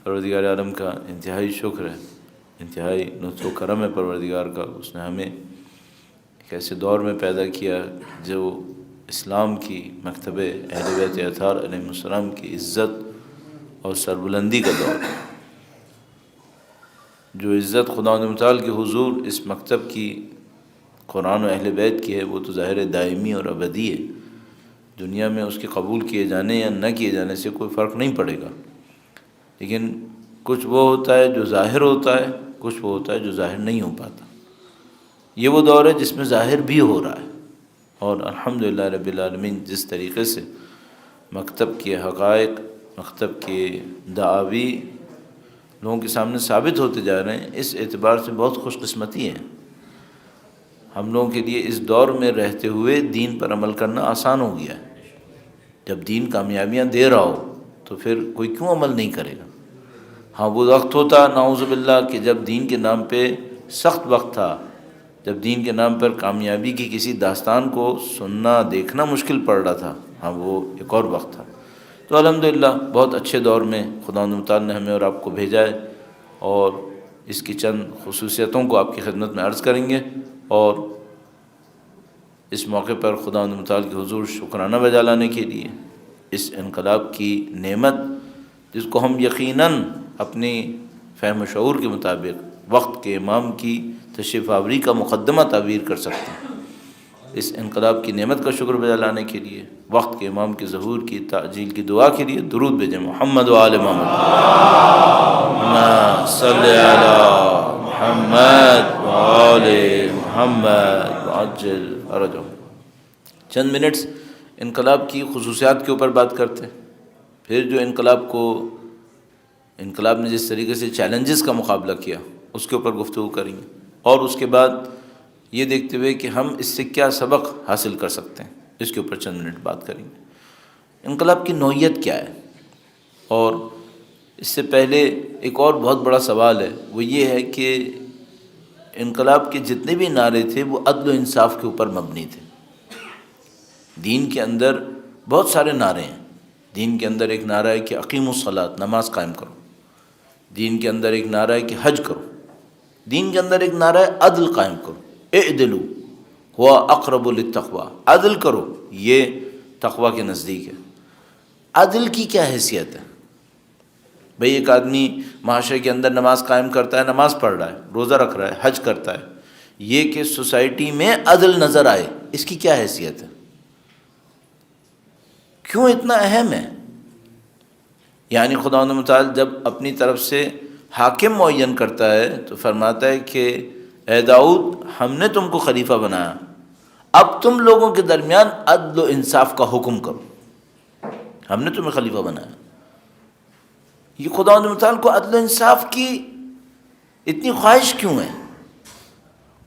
پروردگار عالم کا انتہائی شکر ہے، انتہائی لطف و کرم ہے پروردگار کا، اس نے ہمیں ایک ایسے دور میں پیدا کیا جو اسلام کی مکتب اہل بیت اطہار علیہ السلام کی عزت اور سربلندی کا دور ہے۔ جو عزت خداوند متعال کے حضور اس مکتب کی قرآن و اہل بیت کی ہے، وہ تو ظاہر دائمی اور ابدی ہے۔ دنیا میں اس کے قبول کیے جانے یا نہ کیے جانے سے کوئی فرق نہیں پڑے گا، لیکن کچھ وہ ہوتا ہے جو ظاہر ہوتا ہے، کچھ وہ ہوتا ہے جو ظاہر نہیں ہو پاتا۔ یہ وہ دور ہے جس میں ظاہر بھی ہو رہا ہے، اور الحمدللہ رب العالمین جس طریقے سے مکتب کے حقائق، مکتب کے دعاوی لوگوں کے سامنے ثابت ہوتے جا رہے ہیں، اس اعتبار سے بہت خوش قسمتی ہے ہم لوگوں کے لیے۔ اس دور میں رہتے ہوئے دین پر عمل کرنا آسان ہو گیا ہے۔ جب دین کامیابیاں دے رہا ہو تو پھر کوئی کیوں عمل نہیں کرے گا؟ ہاں وہ وقت ہوتا نعوذ باللہ کہ جب دین کے نام پہ سخت وقت تھا، جب دین کے نام پر کامیابی کی کسی داستان کو سننا دیکھنا مشکل پڑ رہا تھا، ہاں وہ ایک اور وقت تھا۔ تو الحمدللہ بہت اچھے دور میں خداوند متعال نے ہمیں اور آپ کو بھیجا ہے، اور اس کی چند خصوصیتوں کو آپ کی خدمت میں عرض کریں گے، اور اس موقع پر خداوند متعال کے حضور شکرانہ بجا لانے کے لیے اس انقلاب کی نعمت، جس کو ہم یقیناً اپنی فہم و شعور کے مطابق وقت کے امام کی تشریف آوری کا مقدمہ تعبیر کر سکتے ہیں، اس انقلاب کی نعمت کا شکر بجا لانے کے لیے وقت کے امام کے ظہور کی تعجیل کی دعا کے لیے درود بھیجیں۔ محمد و آل محمد، اللہم صلی علی محمد و آل محمد وعجل فرجہم۔ چند منٹس انقلاب کی خصوصیات کے اوپر بات کرتے ہیں، پھر جو انقلاب نے جس طریقے سے چیلنجز کا مقابلہ کیا اس کے اوپر گفتگو کریں گے، اور اس کے بعد یہ دیکھتے ہوئے کہ ہم اس سے کیا سبق حاصل کر سکتے ہیں، اس کے اوپر چند منٹ بات کریں گے۔ انقلاب کی نوعیت کیا ہے؟ اور اس سے پہلے ایک اور بہت بڑا سوال ہے، وہ یہ ہے کہ انقلاب کے جتنے بھی نعرے تھے وہ عدل و انصاف کے اوپر مبنی تھے۔ دین کے اندر بہت سارے نعرے ہیں۔ دین کے اندر ایک نعرہ ہے کہ اقیموا الصلاۃ، نماز قائم کرو۔ دین کے اندر ایک نعرہ ہے کہ حج کرو۔ دین کے اندر ایک نعرہ ہے عدل قائم کرو، اعدلوا هو اقرب للتقوی، عدل کرو، یہ تقوی کے نزدیک ہے۔ عدل کی کیا حیثیت ہے؟ بھئی ایک آدمی معاشرے کے اندر نماز قائم کرتا ہے، نماز پڑھ رہا ہے، روزہ رکھ رہا ہے، حج کرتا ہے، یہ کہ سوسائٹی میں عدل نظر آئے، اس کی کیا حیثیت ہے؟ کیوں اتنا اہم ہے؟ یعنی خداوند متعال جب اپنی طرف سے حاکم معین کرتا ہے تو فرماتا ہے کہ اے داؤد، ہم نے تم کو خلیفہ بنایا، اب تم لوگوں کے درمیان عدل و انصاف کا حکم کرو، ہم نے تمہیں خلیفہ بنایا۔ یہ خداوند متعال کو عدل و انصاف کی اتنی خواہش کیوں ہے،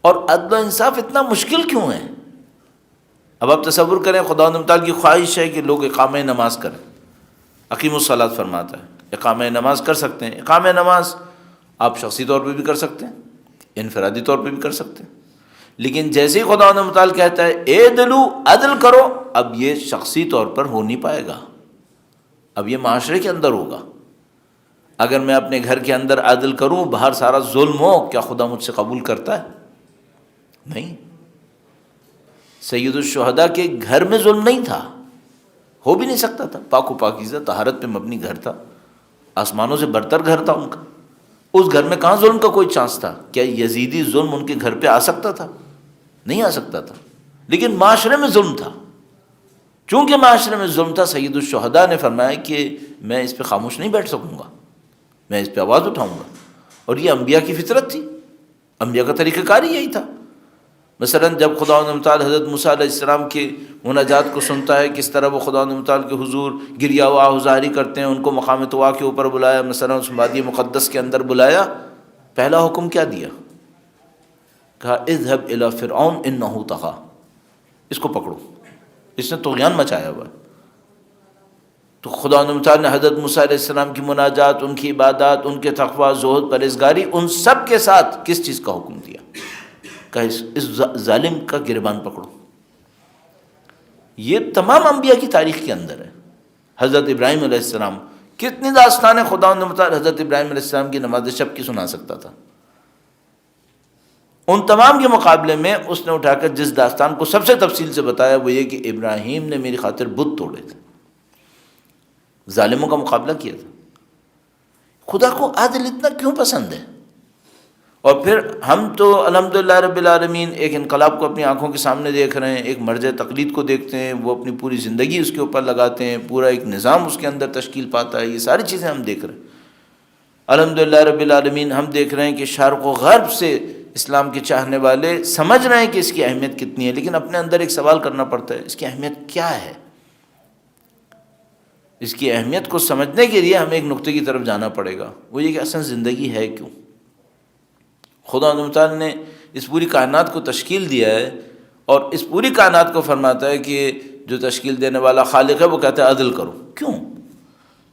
اور عدل و انصاف اتنا مشکل کیوں ہے؟ اب آپ تصور کریں، خداوند متعال کی خواہش ہے کہ لوگ اقامہ نماز کریں، اقیموا الصلاۃ فرماتا ہے، اقامہ نماز کر سکتے ہیں۔ اقامہ نماز آپ شخصی طور پہ بھی کر سکتے ہیں، انفرادی طور پہ بھی کر سکتے ہیں، لیکن جیسے ہی خداوند متعال کہتا ہے اعدلوا، عدل کرو، اب یہ شخصی طور پر ہو نہیں پائے گا، اب یہ معاشرے کے اندر ہوگا۔ اگر میں اپنے گھر کے اندر عدل کروں، باہر سارا ظلم ہو، کیا خدا مجھ سے قبول کرتا ہے؟ نہیں۔ سید الشہداء کے گھر میں ظلم نہیں تھا، ہو بھی نہیں سکتا تھا، پاک و پاکیزہ طہارت پہ مبنی گھر تھا، آسمانوں سے برتر گھر تھا ان کا، اس گھر میں کہاں ظلم کا کوئی چانس تھا؟ کیا یزیدی ظلم ان کے گھر پہ آ سکتا تھا؟ نہیں آ سکتا تھا، لیکن معاشرے میں ظلم تھا۔ چونکہ معاشرے میں ظلم تھا، سید الشہداء نے فرمایا کہ میں اس پہ خاموش نہیں بیٹھ سکوں گا، میں اس پہ آواز اٹھاؤں گا، اور یہ انبیاء کی فطرت تھی، انبیاء کا طریقہ کار ہی یہی تھا۔ مثلا جب خداوند متعال حضرت موسیٰ علیہ السلام کے مناجات کو سنتا ہے، کس طرح وہ خداوند متعال کے حضور گریہ و آہ ظاہری کرتے ہیں، ان کو مقام طوا کے اوپر بلایا، مثلا اس وادی مقدس کے اندر بلایا، پہلا حکم کیا دیا؟ کہا اذهب الى فرعون انه طغى، اس کو پکڑو، اس نے طغیان مچایا ہوا ہے۔ تو خداوند متعال نے حضرت موسیٰ علیہ السلام کی مناجات، ان کی عبادات، ان کے تقویٰ، زہد، پرہیزگاری، ان سب کے ساتھ کس چیز کا حکم دیا؟ کہ اس ظالم کا گریبان پکڑو۔ یہ تمام انبیاء کی تاریخ کے اندر ہے۔ حضرت ابراہیم علیہ السلام کتنی داستانیں خداوند متعال حضرت ابراہیم علیہ السلام کی نماز شب کی سنا سکتا تھا. ان تمام کے مقابلے میں اس نے اٹھا کر جس داستان کو سب سے تفصیل سے بتایا وہ یہ کہ ابراہیم نے میری خاطر بت توڑے تھے، ظالموں کا مقابلہ کیا تھا. خدا کو عادل اتنا کیوں پسند ہے؟ اور پھر ہم تو الحمدللہ رب العالمین ایک انقلاب کو اپنی آنکھوں کے سامنے دیکھ رہے ہیں، ایک مرجع تقلید کو دیکھتے ہیں، وہ اپنی پوری زندگی اس کے اوپر لگاتے ہیں، پورا ایک نظام اس کے اندر تشکیل پاتا ہے. یہ ساری چیزیں ہم دیکھ رہے ہیں الحمدللہ رب العالمین. ہم دیکھ رہے ہیں کہ شرق و غرب سے اسلام کے چاہنے والے سمجھ رہے ہیں کہ اس کی اہمیت کتنی ہے، لیکن اپنے اندر ایک سوال کرنا پڑتا ہے، اس کی اہمیت کیا ہے؟ اس کی اہمیت کو سمجھنے کے لیے ہمیں ایک نقطے کی طرف جانا پڑے گا، وہ یہ کہ اصل زندگی ہے کیوں. خدا تعالیٰ نے اس پوری کائنات کو تشکیل دیا ہے، اور اس پوری کائنات کو فرماتا ہے کہ جو تشکیل دینے والا خالق ہے وہ کہتا ہے عدل کرو. کیوں؟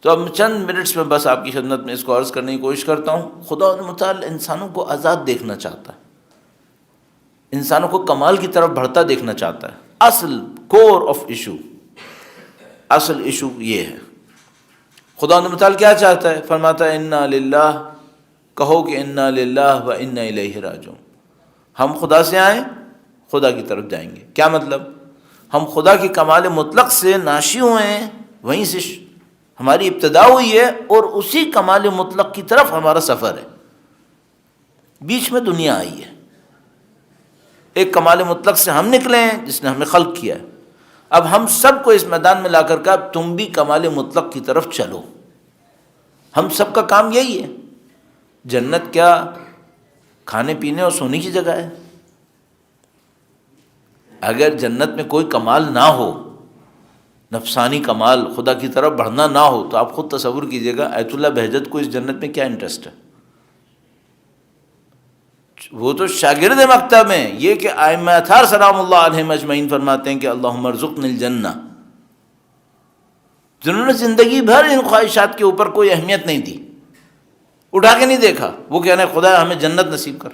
تو اب چند منٹس میں بس آپ کی خدمت میں اس کو عرض کرنے کی کوشش کرتا ہوں. خدا تعالیٰ انسانوں کو آزاد دیکھنا چاہتا ہے، انسانوں کو کمال کی طرف بڑھتا دیکھنا چاہتا ہے. اصل کور آف ایشو، اصل ایشو یہ ہے. خدا تعالیٰ کیا چاہتا ہے؟ فرماتا ہے انا للہ، کہو کہ انا للہ و انا الیہ راجعون. ہم خدا سے آئیں، خدا کی طرف جائیں گے. کیا مطلب؟ ہم خدا کی کمال مطلق سے ناشی ہوئے ہیں، وہیں سے ہماری ابتدا ہوئی ہے، اور اسی کمال مطلق کی طرف ہمارا سفر ہے. بیچ میں دنیا آئی ہے، ایک کمال مطلق سے ہم نکلے ہیں جس نے ہمیں خلق کیا ہے. اب ہم سب کو اس میدان میں لا کر کہا تم بھی کمال مطلق کی طرف چلو. ہم سب کا کام یہی ہے. جنت کیا کھانے پینے اور سونے کی جگہ ہے؟ اگر جنت میں کوئی کمال نہ ہو، نفسانی کمال، خدا کی طرف بڑھنا نہ ہو، تو آپ خود تصور کیجئے گا آیت اللہ بہجت کو اس جنت میں کیا انٹرسٹ ہے؟ وہ تو شاگرد مکتب ہیں. یہ کہ ائمہ اطہار سلام اللہ علیہم اجمعین فرماتے ہیں کہ اللہم ارزقنی الجنہ، جنہوں نے زندگی بھر ان خواہشات کے اوپر کوئی اہمیت نہیں دی، اٹھا کے نہیں دیکھا. وہ کہنا ہے خدا ہمیں جنت نصیب کر.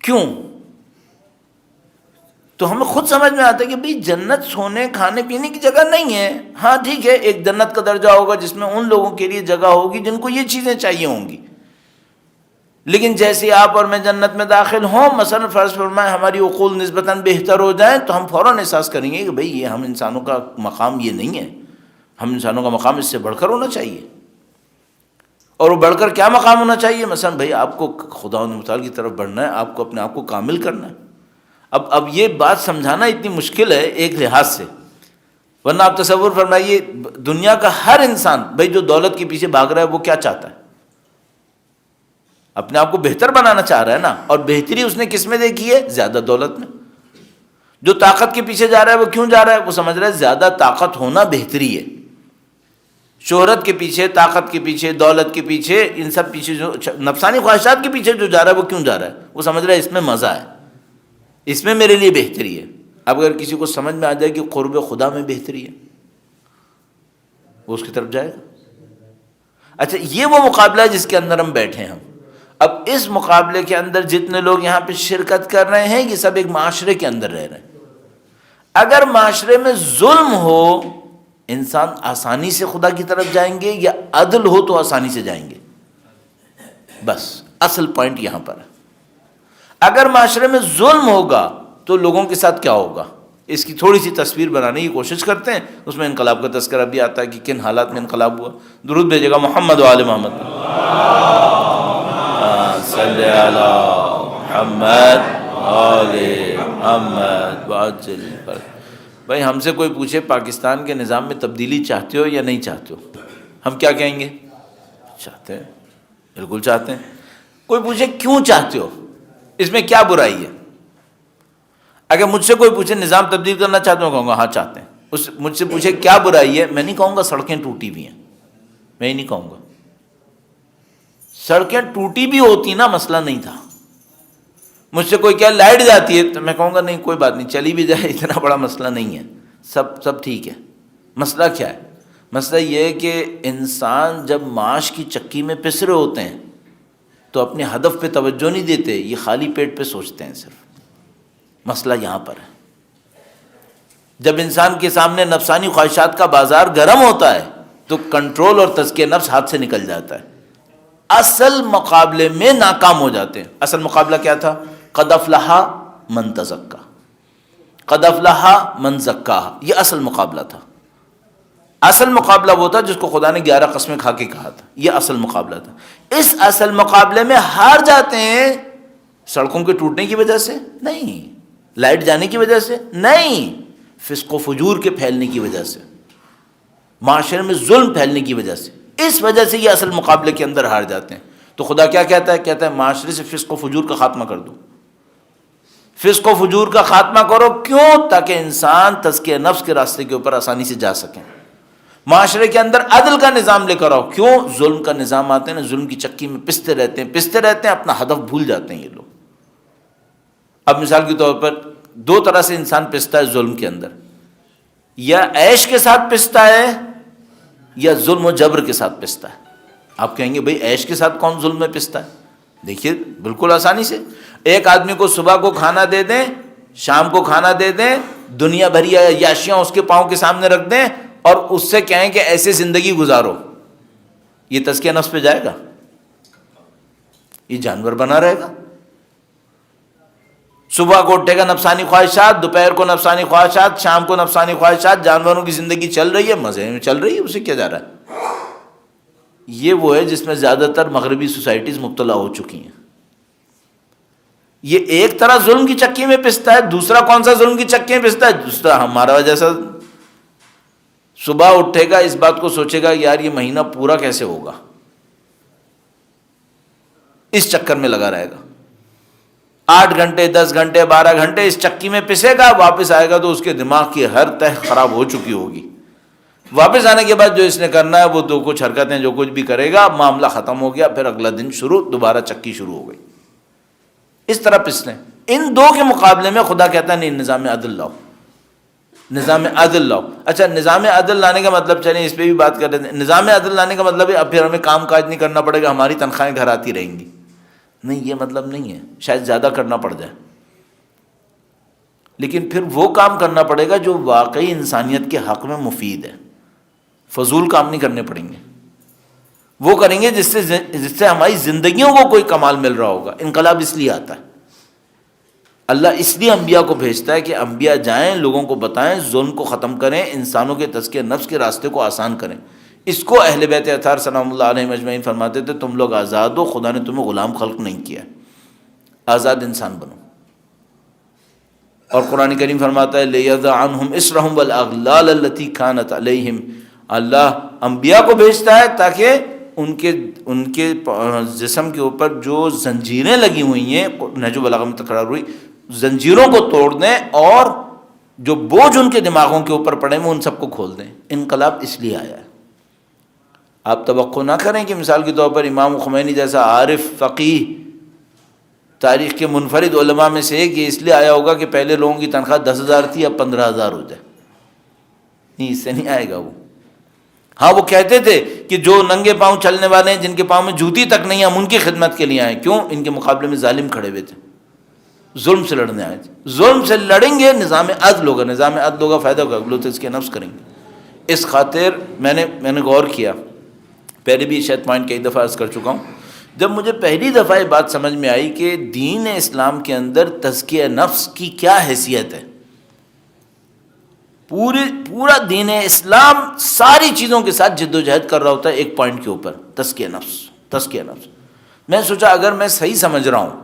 کیوں؟ تو ہمیں خود سمجھ میں آتا ہے کہ بھئی جنت سونے کھانے پینے کی جگہ نہیں ہے. ہاں ٹھیک ہے، ایک جنت کا درجہ ہوگا جس میں ان لوگوں کے لیے جگہ ہوگی جن کو یہ چیزیں چاہیے ہوں گی. لیکن جیسے آپ اور میں جنت میں داخل ہوں، مثلا فرض فرمائیں ہماری عقول نسبتاً بہتر ہو جائیں، تو ہم فوراً احساس کریں گے کہ بھئی یہ ہم انسانوں کا مقام یہ نہیں ہے، ہم انسانوں کا مقام اس سے بڑھ کر ہونا چاہیے. اور وہ بڑھ کر کیا مقام ہونا چاہیے؟ مثلا بھئی آپ کو خدا متعال کی طرف بڑھنا ہے، آپ کو اپنے آپ کو کامل کرنا ہے. اب یہ بات سمجھانا اتنی مشکل ہے ایک لحاظ سے، ورنہ آپ تصور فرمائیے دنیا کا ہر انسان بھئی جو دولت کے پیچھے بھاگ رہا ہے وہ کیا چاہتا ہے؟ اپنے آپ کو بہتر بنانا چاہ رہا ہے نا. اور بہتری اس نے کس میں دیکھی ہے؟ زیادہ دولت میں. جو طاقت کے پیچھے جا رہا ہے وہ کیوں جا رہا ہے؟ وہ سمجھ رہا ہے زیادہ طاقت ہونا بہتری ہے. شہرت کے پیچھے، طاقت کے پیچھے، دولت کے پیچھے، ان سب پیچھے جو نفسانی خواہشات کے پیچھے جو جا رہا ہے وہ کیوں جا رہا ہے؟ وہ سمجھ رہا ہے اس میں مزہ ہے، اس میں میرے لیے بہتری ہے. اب اگر کسی کو سمجھ میں آ جائے کہ قرب خدا میں بہتری ہے، وہ اس کی طرف جائے گا. اچھا، یہ وہ مقابلہ ہے جس کے اندر ہم بیٹھے ہیں. اب اس مقابلے کے اندر جتنے لوگ یہاں پہ شرکت کر رہے ہیں یہ سب ایک معاشرے کے اندر رہ رہے ہیں. اگر معاشرے میں ظلم ہو، انسان آسانی سے خدا کی طرف جائیں گے، یا عدل ہو تو آسانی سے جائیں گے؟ بس اصل پوائنٹ یہاں پر ہے. اگر معاشرے میں ظلم ہوگا تو لوگوں کے ساتھ کیا ہوگا؟ اس کی تھوڑی سی تصویر بنانے کی کوشش کرتے ہیں. اس میں انقلاب کا تذکرہ بھی آتا ہے کہ کن حالات میں انقلاب ہوا. درود بھیجے گا محمد و آل محمد. صلی علی محمد آل محمد وعجل. بھائی ہم سے کوئی پوچھے پاکستان کے نظام میں تبدیلی چاہتے ہو یا نہیں چاہتے ہو، ہم کیا کہیں گے؟ چاہتے ہیں، بالکل چاہتے ہیں. کوئی پوچھے کیوں چاہتے ہو، اس میں کیا برائی ہے؟ اگر مجھ سے کوئی پوچھے نظام تبدیل کرنا چاہتے ہو، کہوں گا ہاں چاہتے ہیں. مجھ سے پوچھے کیا برائی ہے، میں نہیں کہوں گا سڑکیں ٹوٹی ہوئی ہیں، میں ہی نہیں کہوں گا. سڑکیں ٹوٹی بھی ہوتی نا مسئلہ نہیں تھا. مجھ سے کوئی کیا لائٹ جاتی ہے تو میں کہوں گا نہیں کوئی بات نہیں، چلی بھی جائے اتنا بڑا مسئلہ نہیں ہے، سب ٹھیک ہے. مسئلہ کیا ہے؟ مسئلہ یہ ہے کہ انسان جب معاش کی چکی میں پس رہے ہوتے ہیں تو اپنے ہدف پہ توجہ نہیں دیتے، یہ خالی پیٹ پہ سوچتے ہیں صرف. مسئلہ یہاں پر ہے. جب انسان کے سامنے نفسانی خواہشات کا بازار گرم ہوتا ہے تو کنٹرول اور تزکیہ نفس ہاتھ سے نکل جاتا ہے، اصل مقابلے میں ناکام ہو جاتے ہیں۔ اصل مقابلہ کیا تھا؟ قد افلح من تزکا، قد افلح من زکاہا، یہ اصل مقابلہ تھا۔ اصل مقابلہ وہ تھا جس کو خدا نے 11 قسمیں کھا کے کہا تھا، یہ اصل مقابلہ تھا۔ اس اصل مقابلے میں ہار جاتے ہیں سڑکوں کے ٹوٹنے کی وجہ سے نہیں، لائٹ جانے کی وجہ سے نہیں، فسق و فجور کے پھیلنے کی وجہ سے، معاشرے میں ظلم پھیلنے کی وجہ سے، اس وجہ سے یہ اصل مقابلے کے اندر ہار جاتے ہیں۔ تو خدا کیا کہتا ہے؟ کہتا ہے معاشرے سے فسق و فجور کا خاتمہ کر دو، فسق و فجور کا خاتمہ کرو۔ کیوں؟ تاکہ انسان تزکیہ نفس کے راستے کے اوپر آسانی سے جا سکیں۔ معاشرے کے اندر عدل کا نظام لے کر آؤ۔ کیوں؟ ظلم کا نظام آتے ہیں نا، ظلم کی چکی میں پستے رہتے ہیں، اپنا ہدف بھول جاتے ہیں یہ لوگ۔ اب مثال کے طور پر 2 طرح سے انسان پستا ہے ظلم کے اندر، یا عیش کے ساتھ پستا ہے یا ظلم و جبر کے ساتھ پستا ہے۔ آپ کہیں گے بھئی عیش کے ساتھ کون ظلم میں پستا ہے؟ دیکھیے بالکل آسانی سے، ایک آدمی کو صبح کو کھانا دے دیں، شام کو کھانا دے دیں، دنیا بھری عیاشیاں اس کے پاؤں کے سامنے رکھ دیں اور اس سے کہیں کہ ایسے زندگی گزارو، یہ تزکیہ نفس پہ جائے گا؟ یہ جانور بنا رہے گا۔ صبح کو اٹھے گا نفسانی خواہشات، دوپہر کو نفسانی خواہشات، شام کو نفسانی خواہشات، جانوروں کی زندگی چل رہی ہے، مزے میں چل رہی ہے، اسے کیا جا رہا ہے؟ یہ وہ ہے جس میں زیادہ تر مغربی سوسائٹیز مبتلا ہو چکی ہیں۔ یہ ایک طرح ظلم کی چکی میں پستا ہے، دوسرا کون سا ظلم کی چکی میں پستا ہے؟ دوسرا ہمارا جیسا صبح اٹھے گا، اس بات کو سوچے گا یار یہ مہینہ پورا کیسے ہوگا، اس چکر میں لگا رہے گا، 8 گھنٹے 10 گھنٹے 12 گھنٹے اس چکی میں پسے گا، واپس آئے گا تو اس کے دماغ کی ہر تہ خراب ہو چکی ہوگی۔ واپس آنے کے بعد جو اس نے کرنا ہے وہ تو کچھ حرکتیں جو کچھ بھی کرے گا، معاملہ ختم ہو گیا، پھر اگلا دن شروع، دوبارہ چکی شروع ہو گئی۔ اس طرح پسنے۔ ان دو کے مقابلے میں خدا کہتا ہے نہیں، نظام عدل لاؤ، نظام عدل لاؤ۔ اچھا نظام عدل لانے کا مطلب، چلیں اس پہ بھی بات کر رہے ہیں، نظام عدل لانے کا مطلب ہے اب پھر ہمیں کام کاج نہیں کرنا پڑے گا، ہماری تنخواہیں گھر آتی رہیں گی۔ نہیں، یہ مطلب نہیں ہے، شاید زیادہ کرنا پڑ جائے، لیکن پھر وہ کام کرنا پڑے گا جو واقعی انسانیت کے حق میں مفید ہے۔ فضول کام نہیں کرنے پڑیں گے، وہ کریں گے جس سے ہماری زندگیوں کو کوئی کمال مل رہا ہوگا۔ انقلاب اس لیے آتا ہے، اللہ اس لیے انبیاء کو بھیجتا ہے کہ انبیاء جائیں، لوگوں کو بتائیں، ظلم کو ختم کریں، انسانوں کے تزکیہ نفس کے راستے کو آسان کریں۔ اس کو اہل بیت اطہار سلام اللہ علیہ اجمعین فرماتے تھے تم لوگ آزاد ہو، خدا نے تمہیں غلام خلق نہیں کیا، آزاد انسان بنو۔ اور قرآن کریم فرماتا ہے لِيَضَعَ عَنْهُمْ إِصْرَهُمْ وَالْأَغْلَالَ الَّتِي كَانَتْ عَلَيْهِمْ، اللہ انبیاء کو بھیجتا ہے تاکہ ان کے جسم کے اوپر جو زنجیریں لگی ہوئی ہیں، نہج البلاغہ میں تکرار ہوئی، زنجیروں کو توڑ دیں اور جو بوجھ ان کے دماغوں کے اوپر پڑے وہ ان سب کو کھول دیں۔ انقلاب اس لیے آیا ہے۔ آپ توقع نہ کریں کہ مثال کے طور پر امام خمینی جیسا عارف فقیہ، تاریخ کے منفرد علماء میں سے ایک، یہ اس لیے آیا ہوگا کہ پہلے لوگوں کی تنخواہ 10,000 تھی اب 15,000 ہو جائے۔ نہیں، اس سے نہیں آئے گا وہ۔ ہاں وہ کہتے تھے کہ جو ننگے پاؤں چلنے والے ہیں، جن کے پاؤں میں جوتی تک نہیں، ہم ان کی خدمت کے لیے آئے۔ کیوں؟ ان کے مقابلے میں ظالم کھڑے ہوئے تھے، ظلم سے لڑنے آئے تھے۔ ظلم سے لڑیں گے، نظام عدل ہوگا، نظام عدل ہوگا، فائدہ ہوگا، لوگ تزکیہ نفس کریں گے۔ اس خاطر میں نے غور کیا، پہلے بھی شاید پوائنٹ کئی دفعہ عرض کر چکا ہوں، جب مجھے پہلی دفعہ یہ بات سمجھ میں آئی کہ دین اسلام کے اندر تزکیہ نفس کی کیا حیثیت ہے، پورا دین اسلام ساری چیزوں کے ساتھ جد و جہد کر رہا ہوتا ہے ایک پوائنٹ کے اوپر، تزکیہ نفس، تزکیہ نفس۔ میں سوچا اگر میں صحیح سمجھ رہا ہوں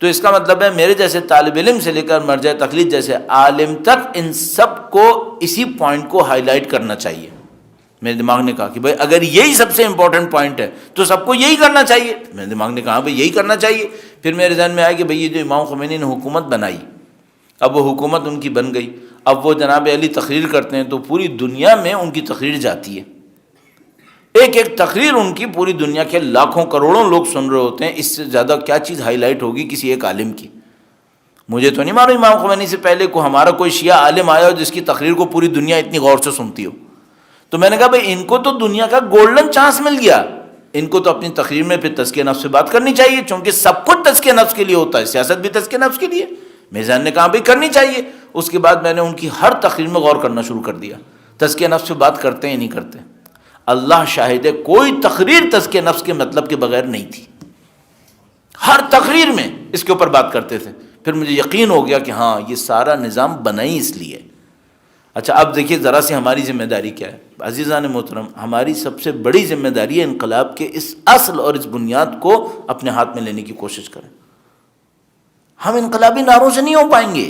تو اس کا مطلب ہے میرے جیسے طالب علم سے لے کر مرجع تقلید جیسے عالم تک ان سب کو اسی پوائنٹ کو ہائی لائٹ کرنا چاہیے۔ میرے دماغ نے کہا کہ بھائی اگر یہی سب سے امپورٹنٹ پوائنٹ ہے تو سب کو یہی کرنا چاہیے۔ میرے دماغ نے کہا بھائی یہی کرنا چاہیے۔ پھر میرے ذہن میں آیا کہ بھائی یہ جو امام خمینی نے حکومت بنائی، اب وہ حکومت ان کی بن گئی، اب وہ جناب علی تقریر کرتے ہیں تو پوری دنیا میں ان کی تقریر جاتی ہے، ایک ایک تقریر ان کی پوری دنیا کے لاکھوں کروڑوں لوگ سن رہے ہوتے ہیں۔ اس سے زیادہ کیا چیز ہائی لائٹ ہوگی کسی ایک عالم کی؟ مجھے تو نہیں معلوم امام خمینی سے پہلے کو ہمارا کوئی شیعہ عالم آیا ہو جس کی تقریر کو پوری دنیا اتنی غور سے سنتی ہو۔ تو میں نے کہا بھائی ان کو تو دنیا کا گولڈن چانس مل گیا، ان کو تو اپنی تقریر میں پھر تزکیہ نفس سے بات کرنی چاہیے، چونکہ سب کچھ تزکیہ نفس کے لیے ہوتا ہے، سیاست بھی تزکیہ نفس کے لیے۔ میرے ذہن نے کہا بھائی کرنی چاہیے۔ اس کے بعد میں نے ان کی ہر تقریر میں غور کرنا شروع کر دیا، تزکیہ نفس سے بات کرتے ہیں نہیں کرتے۔ اللہ شاہد ہے کوئی تقریر تزکیہ نفس کے مطلب کے بغیر نہیں تھی، ہر تقریر میں اس کے اوپر بات کرتے تھے. پھر مجھے یقین ہو گیا کہ ہاں یہ سارا نظام بنا ہی اس لیے. اچھا اب دیکھیے ذرا سی ہماری ذمہ داری کیا ہے. عزیزان محترم، ہماری سب سے بڑی ذمہ داری ہے انقلاب کے اس اصل اور اس بنیاد کو اپنے ہاتھ میں لینے کی کوشش کریں. ہم انقلابی نعروں سے نہیں ہو پائیں گے،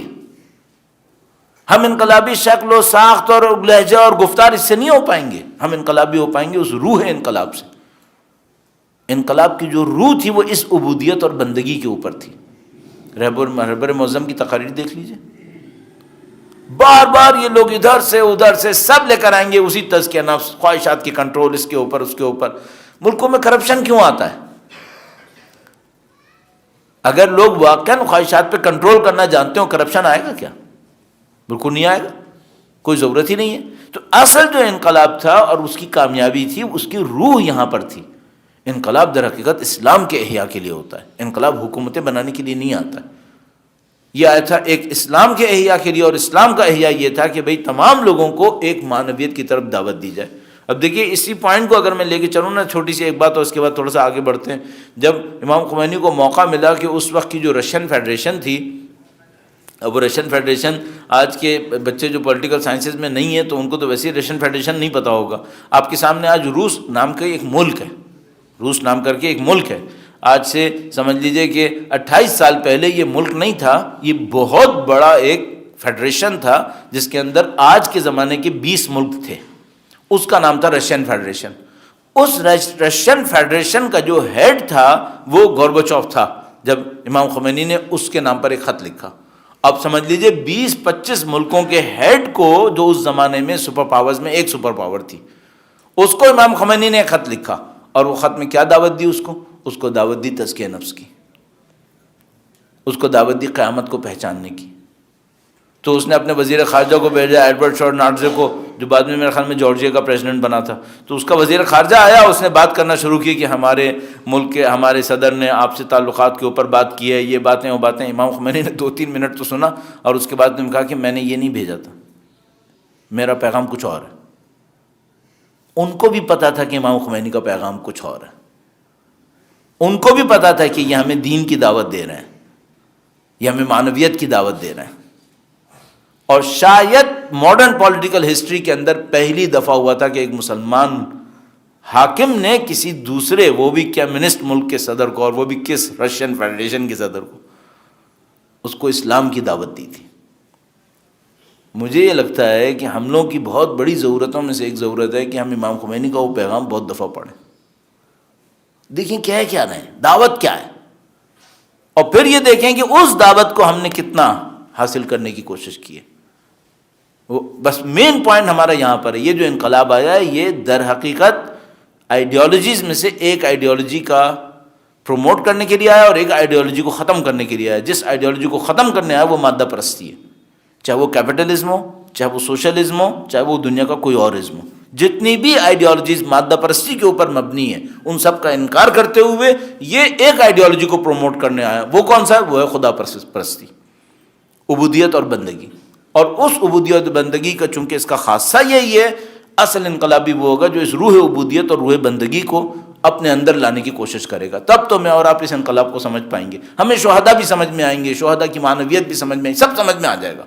ہم انقلابی شکل و ساخت اور لہجہ اور گفتار اس سے نہیں ہو پائیں گے. ہم انقلابی ہو پائیں گے اس روح انقلاب سے. انقلاب کی جو روح تھی وہ اس عبودیت اور بندگی کے اوپر تھی. رہبر معظم کی تقاریر دیکھ لیجئے، بار بار یہ لوگ ادھر سے ادھر سے سب لے کر آئیں گے اسی تزکیہ نفس، خواہشات کی کنٹرول، اس کے اوپر اس کے اوپر. ملکوں میں کرپشن کیوں آتا ہے؟ اگر لوگ واقعاً خواہشات پہ کنٹرول کرنا جانتے ہو، کرپشن آئے گا کیا؟ بالکل نہیں آئے گا، کوئی ضرورت ہی نہیں ہے. تو اصل جو انقلاب تھا اور اس کی کامیابی تھی، اس کی روح یہاں پر تھی. انقلاب در حقیقت اسلام کے احیاء کے لیے ہوتا ہے، انقلاب حکومتیں بنانے کے لیے نہیں آتا ہے. یہ آیا تھا ایک اسلام کے احیاء کے لیے، اور اسلام کا احیاء یہ تھا کہ بھئی تمام لوگوں کو ایک معنویت کی طرف دعوت دی جائے. اب دیکھیے اسی پوائنٹ کو اگر میں لے کے چلوں نا، چھوٹی سی ایک بات اور اس کے بعد تھوڑا سا آگے بڑھتے ہیں. جب امام خمینی کو موقع ملا کہ اس وقت کی جو رشین فیڈریشن تھی، اب وہ رشین فیڈریشن، آج کے بچے جو پولیٹیکل سائنسز میں نہیں ہیں تو ان کو تو ویسے ہی رشین فیڈریشن نہیں پتہ ہوگا. آپ کے سامنے آج روس نام کا ایک ملک ہے، روس نام کر کے ایک ملک ہے. آج سے سمجھ لیجئے کہ 28 سال پہلے یہ ملک نہیں تھا، یہ بہت بڑا ایک فیڈریشن تھا جس کے اندر آج کے زمانے کے 20 ملک تھے. اس کا نام تھا رشین فیڈریشن. اس رشین فیڈریشن کا جو ہیڈ تھا وہ گورباچوف تھا. جب امام خمینی نے اس کے نام پر ایک خط لکھا، اب سمجھ لیجئے 20-25 ملکوں کے ہیڈ کو، جو اس زمانے میں سپر پاورز میں ایک سپر پاور تھی، اس کو امام خمینی نے ایک خط لکھا. اور وہ خط میں کیا دعوت دی اس کو دعوت دی تزکیہ نفس کی، اس کو دعوت دی قیامت کو پہچاننے کی. تو اس نے اپنے وزیر خارجہ کو بھیجا، ایڈورڈ شورنارڈزے کو، جو بعد میں میرے خیال میں جارجیا کا پریزیڈنٹ بنا تھا. تو اس کا وزیر خارجہ آیا، اس نے بات کرنا شروع کی کہ ہمارے ملک کے ہمارے صدر نے آپ سے تعلقات کے اوپر بات کی ہے، یہ باتیں وہ باتیں. امام خمینی نے 2-3 منٹ تو سنا اور اس کے بعد نے کہا کہ میں نے یہ نہیں بھیجا تھا، میرا پیغام کچھ اور ہے. ان کو بھی پتا تھا کہ امام خمینی کا پیغام کچھ اور ہے. ان کو بھی پتا تھا کہ یہ ہمیں دین کی دعوت دے رہے ہیں، یہ ہمیں معنویت کی دعوت دے رہے ہیں. اور شاید ماڈرن پولیٹیکل ہسٹری کے اندر پہلی دفعہ ہوا تھا کہ ایک مسلمان حاکم نے کسی دوسرے، وہ بھی کمیونسٹ ملک کے صدر کو، اور وہ بھی کس رشین فیڈریشن کے صدر کو، اس کو اسلام کی دعوت دی تھی. مجھے یہ لگتا ہے کہ ہم لوگوں کی بہت بڑی ضرورتوں میں سے ایک ضرورت ہے کہ ہم امام خمینی کا وہ پیغام بہت دفعہ پڑھیں، دیکھیں کیا ہے کیا نہیں، دعوت کیا ہے، اور پھر یہ دیکھیں کہ اس دعوت کو ہم نے کتنا حاصل کرنے کی کوشش کی ہے. وہ بس مین پوائنٹ ہمارا یہاں پر ہے. یہ جو انقلاب آیا ہے یہ در حقیقت آئیڈیالوجیز میں سے ایک آئیڈیالوجی کا پروموٹ کرنے کے لیے آیا اور ایک آئیڈیالوجی کو ختم کرنے کے لیے آیا. جس آئیڈیالوجی کو ختم کرنے آیا وہ مادہ پرستی ہے، چاہے وہ کیپٹلزم ہو، چاہے وہ سوشلزم ہو، چاہے وہ دنیا کا کوئی اور ازم ہو. جتنی بھی آئیڈیالوجیز مادہ پرستی کے اوپر مبنی ہیں ان سب کا انکار کرتے ہوئے یہ ایک آئیڈیالوجی کو پروموٹ کرنے آیا. وہ کون سا ہے؟ وہ ہے خدا پرستی، عبودیت اور بندگی. اور اس عبودیت اور بندگی کا چونکہ اس کا خاصہ یہی ہے، اصل انقلابی وہ ہوگا جو اس روح عبودیت اور روح بندگی کو اپنے اندر لانے کی کوشش کرے گا. تب تو میں اور آپ اس انقلاب کو سمجھ پائیں گے. ہمیں شہداء بھی سمجھ میں آئیں گے، شہداء کی معنویت بھی سمجھ میں آئیں گے، سب سمجھ میں آ جائے گا.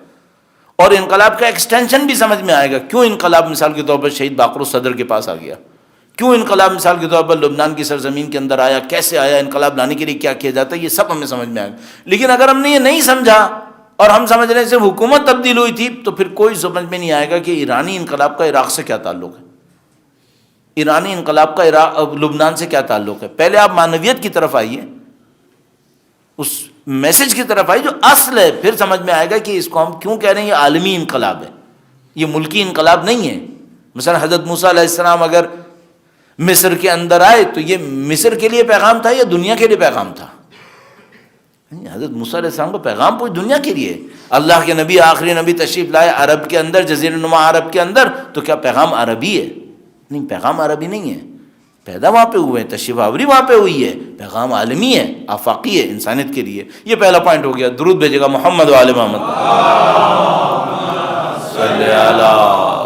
اور انقلاب کا ایکسٹینشن بھی سمجھ میں آئے گا. کیوں انقلاب مثال کے طور پر شہید باقر الصدر کے پاس آ گیا، کیوں انقلاب مثال کے طور پر لبنان کی سرزمین کے اندر آیا، کیسے آیا، انقلاب لانے کے لیے کیا کیا جاتا ہے، یہ سب ہمیں سمجھ میں آئے گا. لیکن اگر ہم نے یہ نہیں سمجھا اور ہم سمجھ رہے ہیں صرف حکومت تبدیل ہوئی تھی، تو پھر کوئی سمجھ میں نہیں آئے گا کہ ایرانی انقلاب کا عراق سے کیا تعلق ہے، ایرانی انقلاب کا لبنان سے کیا تعلق ہے. پہلے آپ معنویت کی طرف آئیے، اس میسج کی طرف آئیے جو اصل ہے، پھر سمجھ میں آئے گا کہ اس کو ہم کیوں کہہ رہے ہیں یہ عالمی انقلاب ہے، یہ ملکی انقلاب نہیں ہے. مثلا حضرت موسیٰ علیہ السلام اگر مصر کے اندر آئے تو یہ مصر کے لیے پیغام تھا یا دنیا کے لیے پیغام تھا؟ حضرت موسیٰ علیہ السلام کا پیغام پوری دنیا کے لیے. اللہ کے نبی آخری نبی تشریف لائے عرب کے اندر، جزیرہ نما عرب کے اندر، تو کیا پیغام عربی ہے؟ نہیں، پیغام عربی نہیں ہے. پیدا وہاں پہ ہوئے ہیں، تشریف آوری وہاں پہ ہوئی ہے، پیغام عالمی ہے، آفاقی ہے، انسانیت کے لیے. یہ پہلا پوائنٹ ہو گیا. درود بھیجے گا محمد و آل محمد، صلی علی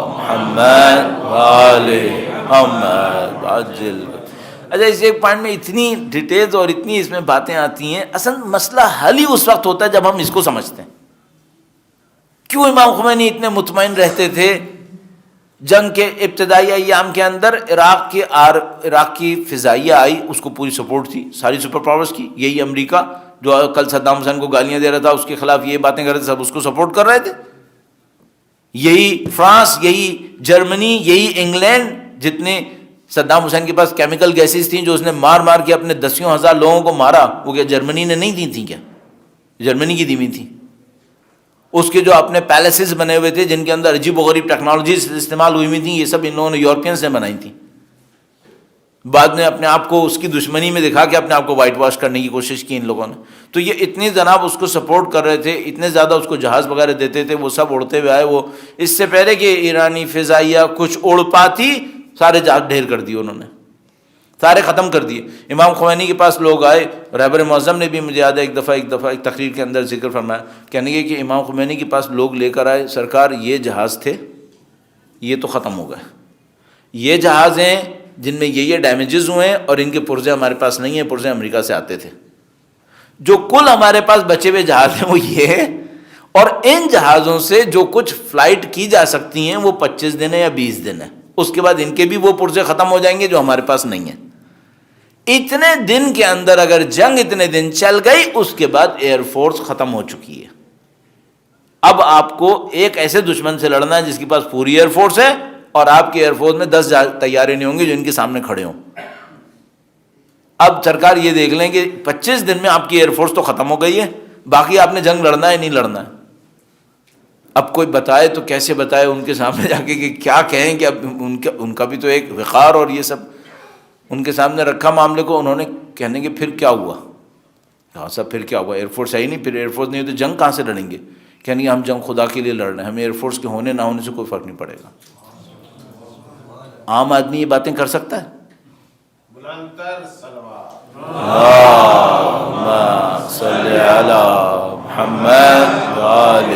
محمد و آل محمد عجل. اچھا اس ایک پوائنٹ میں اتنی ڈیٹیلز اور اتنی اس میں باتیں آتی ہیں. اصل مسئلہ حل ہی اس وقت ہوتا ہے جب ہم اس کو سمجھتے ہیں. کیوں امام خمینی اتنے مطمئن رہتے تھے جنگ کے ابتدائی ایام کے اندر؟ عراق کی فضائیہ آئی، اس کو پوری سپورٹ تھی ساری سپر پاورز کی. یہی امریکہ جو کل صدام حسین کو گالیاں دے رہا تھا، اس کے خلاف یہ باتیں کر رہے تھے، سب اس کو سپورٹ کر رہے تھے. یہی فرانس، یہی جرمنی، یہی انگلینڈ، جتنے صدام حسین کے پاس کیمیکل گیسز تھیں جو اس نے مار مار کے اپنے دسیوں ہزار لوگوں کو مارا، وہ کیا جرمنی نے نہیں دی تھیں؟ کیا جرمنی کی دی ہوئی تھی؟ اس کے جو اپنے پیلسز بنے ہوئے تھے جن کے اندر عجیب و غریب ٹیکنالوجیز استعمال ہوئی ہوئی تھیں، یہ سب ان لوگوں نے یورپینس نے بنائی تھیں. بعد میں اپنے آپ کو اس کی دشمنی میں دکھا کے اپنے آپ کو وائٹ واش کرنے کی کوشش کی ان لوگوں نے. تو یہ اتنی جناب اس کو سپورٹ کر رہے تھے، اتنے زیادہ اس کو جہاز وغیرہ دیتے تھے، وہ سب اڑتے ہوئے آئے. وہ اس سے پہلے کہ ایرانی فضائیہ کچھ اڑ پاتی، سارے جہاز ڈھیر کر دیے انہوں نے، سارے ختم کر دیے. امام خمینی کے پاس لوگ آئے، رہبر معظم نے بھی مجھے یاد ہے ایک دفعہ ایک تقریر کے اندر ذکر فرمایا، کہنے کے کہ امام خمینی کے پاس لوگ لے کر آئے، سرکار یہ جہاز تھے، یہ تو ختم ہو گئے، یہ جہاز ہیں جن میں یہ ڈیمیجز ہوئے ہیں، اور ان کے پرزے ہمارے پاس نہیں ہیں، پرزے امریکہ سے آتے تھے. جو کل ہمارے پاس بچے ہوئے جہاز ہیں وہ یہ ہے، اور ان جہازوں سے جو کچھ فلائٹ کی جا سکتی ہیں وہ 25 دن ہے یا 20 دن ہے، اس کے بعد ان کے بھی وہ پرزے ختم ہو جائیں گے جو ہمارے پاس نہیں ہیں. اتنے دن کے اندر اگر جنگ اتنے دن چل گئی، اس کے بعد ایئر فورس ختم ہو چکی ہے. اب آپ کو ایک ایسے دشمن سے لڑنا ہے جس کے پاس پوری ایئر فورس ہے، اور آپ کی ایئر فورس میں 10 طیارے نہیں ہوں گے جو ان کے سامنے کھڑے ہوں. اب سرکار یہ دیکھ لیں کہ 25 دن میں آپ کی ایئر فورس تو ختم ہو گئی ہے، باقی آپ نے جنگ لڑنا ہے نہیں لڑنا ہے. اب کوئی بتائے تو کیسے بتائے ان کے سامنے جا کے کہ کیا کہیں کہ اب ان کا بھی تو ایک وقار اور یہ سب ان کے سامنے رکھا معاملے کو. انہوں نے کہنے کہ پھر کیا ہوا؟ ہاں صاحب پھر کیا ہوا؟ ایئر فورس ہے ہی نہیں، پھر ایئر فورس نہیں ہوئی تو جنگ کہاں سے لڑیں گے؟ کہنے ہم جنگ خدا کے لیے لڑ رہے ہیں، ہمیں ایئر فورس کے ہونے نہ ہونے سے کوئی فرق نہیں پڑے گا. عام آدمی یہ باتیں کر سکتا ہے؟ بلندتر صلوات اللہم صلی علی محمد وآل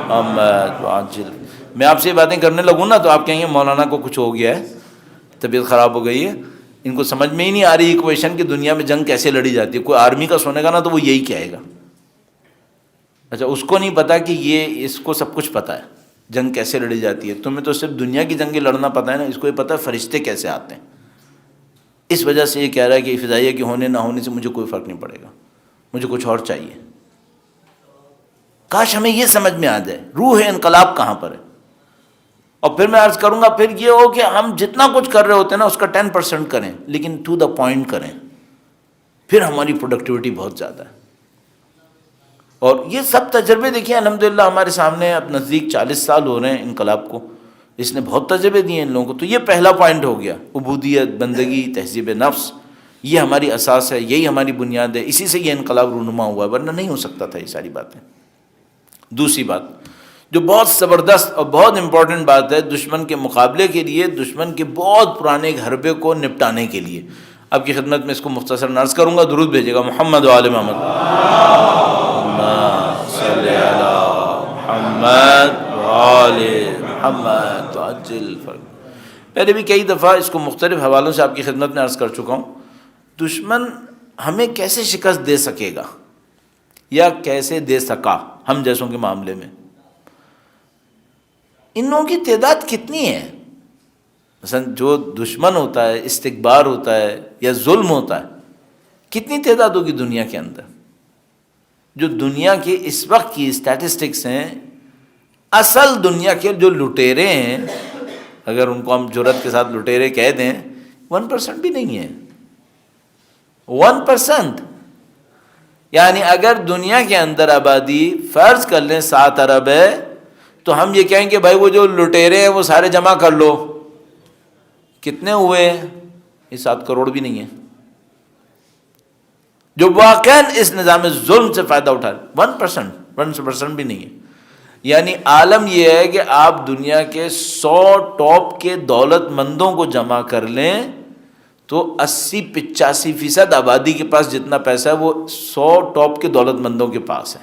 محمد وعجل. میں آپ سے یہ باتیں کرنے لگوں نا تو آپ کہیں گے مولانا کو کچھ ہو گیا ہے، طبیعت خراب ہو گئی ہے، ان کو سمجھ میں ہی نہیں آ رہی ایکویشن کہ دنیا میں جنگ کیسے لڑی جاتی ہے. کوئی آرمی کا سنے گا نا تو وہ یہی کہے گا. اچھا اس کو نہیں پتا کہ یہ اس کو سب کچھ پتا ہے جنگ کیسے لڑی جاتی ہے. تمہیں تو صرف دنیا کی جنگیں لڑنا پتا ہے نا، اس کو یہ پتا ہے فرشتے کیسے آتے ہیں. اس وجہ سے یہ کہہ رہا ہے کہ فضائیہ کے ہونے نہ ہونے سے مجھے کوئی فرق نہیں پڑے گا، مجھے کچھ اور چاہیے. کاش ہمیں یہ سمجھ میں آ جائے روح انقلاب کہاں پر ہے. اور پھر میں عرض کروں گا پھر یہ ہو کہ ہم جتنا کچھ کر رہے ہوتے ہیں نا اس کا 10% کریں، لیکن ٹو دا پوائنٹ کریں، پھر ہماری پروڈکٹیوٹی بہت زیادہ ہے. اور یہ سب تجربے دیکھیں الحمدللہ ہمارے سامنے اب نزدیک 40 سال ہو رہے ہیں انقلاب کو، اس نے بہت تجربے دیے ان لوگوں کو. تو یہ پہلا پوائنٹ ہو گیا، عبودیت، بندگی، تہذیب نفس، یہ ہماری اساس ہے، یہی ہماری بنیاد ہے، اسی سے یہ انقلاب رونما ہوا ہے، ورنہ نہیں ہو سکتا تھا یہ ساری باتیں. دوسری بات جو بہت زبردست اور بہت امپورٹنٹ بات ہے، دشمن کے مقابلے کے لیے، دشمن کے بہت پرانے ایک حربے کو نپٹانے کے لیے آپ کی خدمت میں اس کو مختصر نرس کروں گا. درود بھیجے گا محمد وآل محمد. اللہم صلی علی محمد وآل محمد تعجل فرق. پہلے بھی کئی دفعہ اس کو مختلف حوالوں سے آپ کی خدمت میں عرض کر چکا ہوں. دشمن ہمیں کیسے شکست دے سکے گا یا کیسے دے سکا ہم جیسوں کے معاملے میں؟ ان لوگوں کی تعداد کتنی ہے؟ مثلا جو دشمن ہوتا ہے، استکبار ہوتا ہے یا ظلم ہوتا ہے، کتنی تعداد ہوگی دنیا کے اندر؟ جو دنیا کے اس وقت کی اسٹیٹسٹکس ہیں، اصل دنیا کے جو لٹیرے ہیں، اگر ان کو ہم جرات کے ساتھ لٹیرے کہہ دیں، 1% بھی نہیں ہے. 1%. یعنی اگر دنیا کے اندر آبادی فرض کر لیں 7 ارب ہے تو ہم یہ کہیں کہ بھائی وہ جو لٹیرے ہیں وہ سارے جمع کر لو، کتنے ہوئے؟ یہ 7 کروڑ بھی نہیں ہے جو واقعاً اس نظام ظلم سے فائدہ اٹھا رہے. 1% بھی نہیں ہے. یعنی عالم یہ ہے کہ آپ دنیا کے 100 ٹاپ کے دولت مندوں کو جمع کر لیں تو 80-85% آبادی کے پاس جتنا پیسہ ہے وہ 100 ٹاپ کے دولت مندوں کے پاس ہے.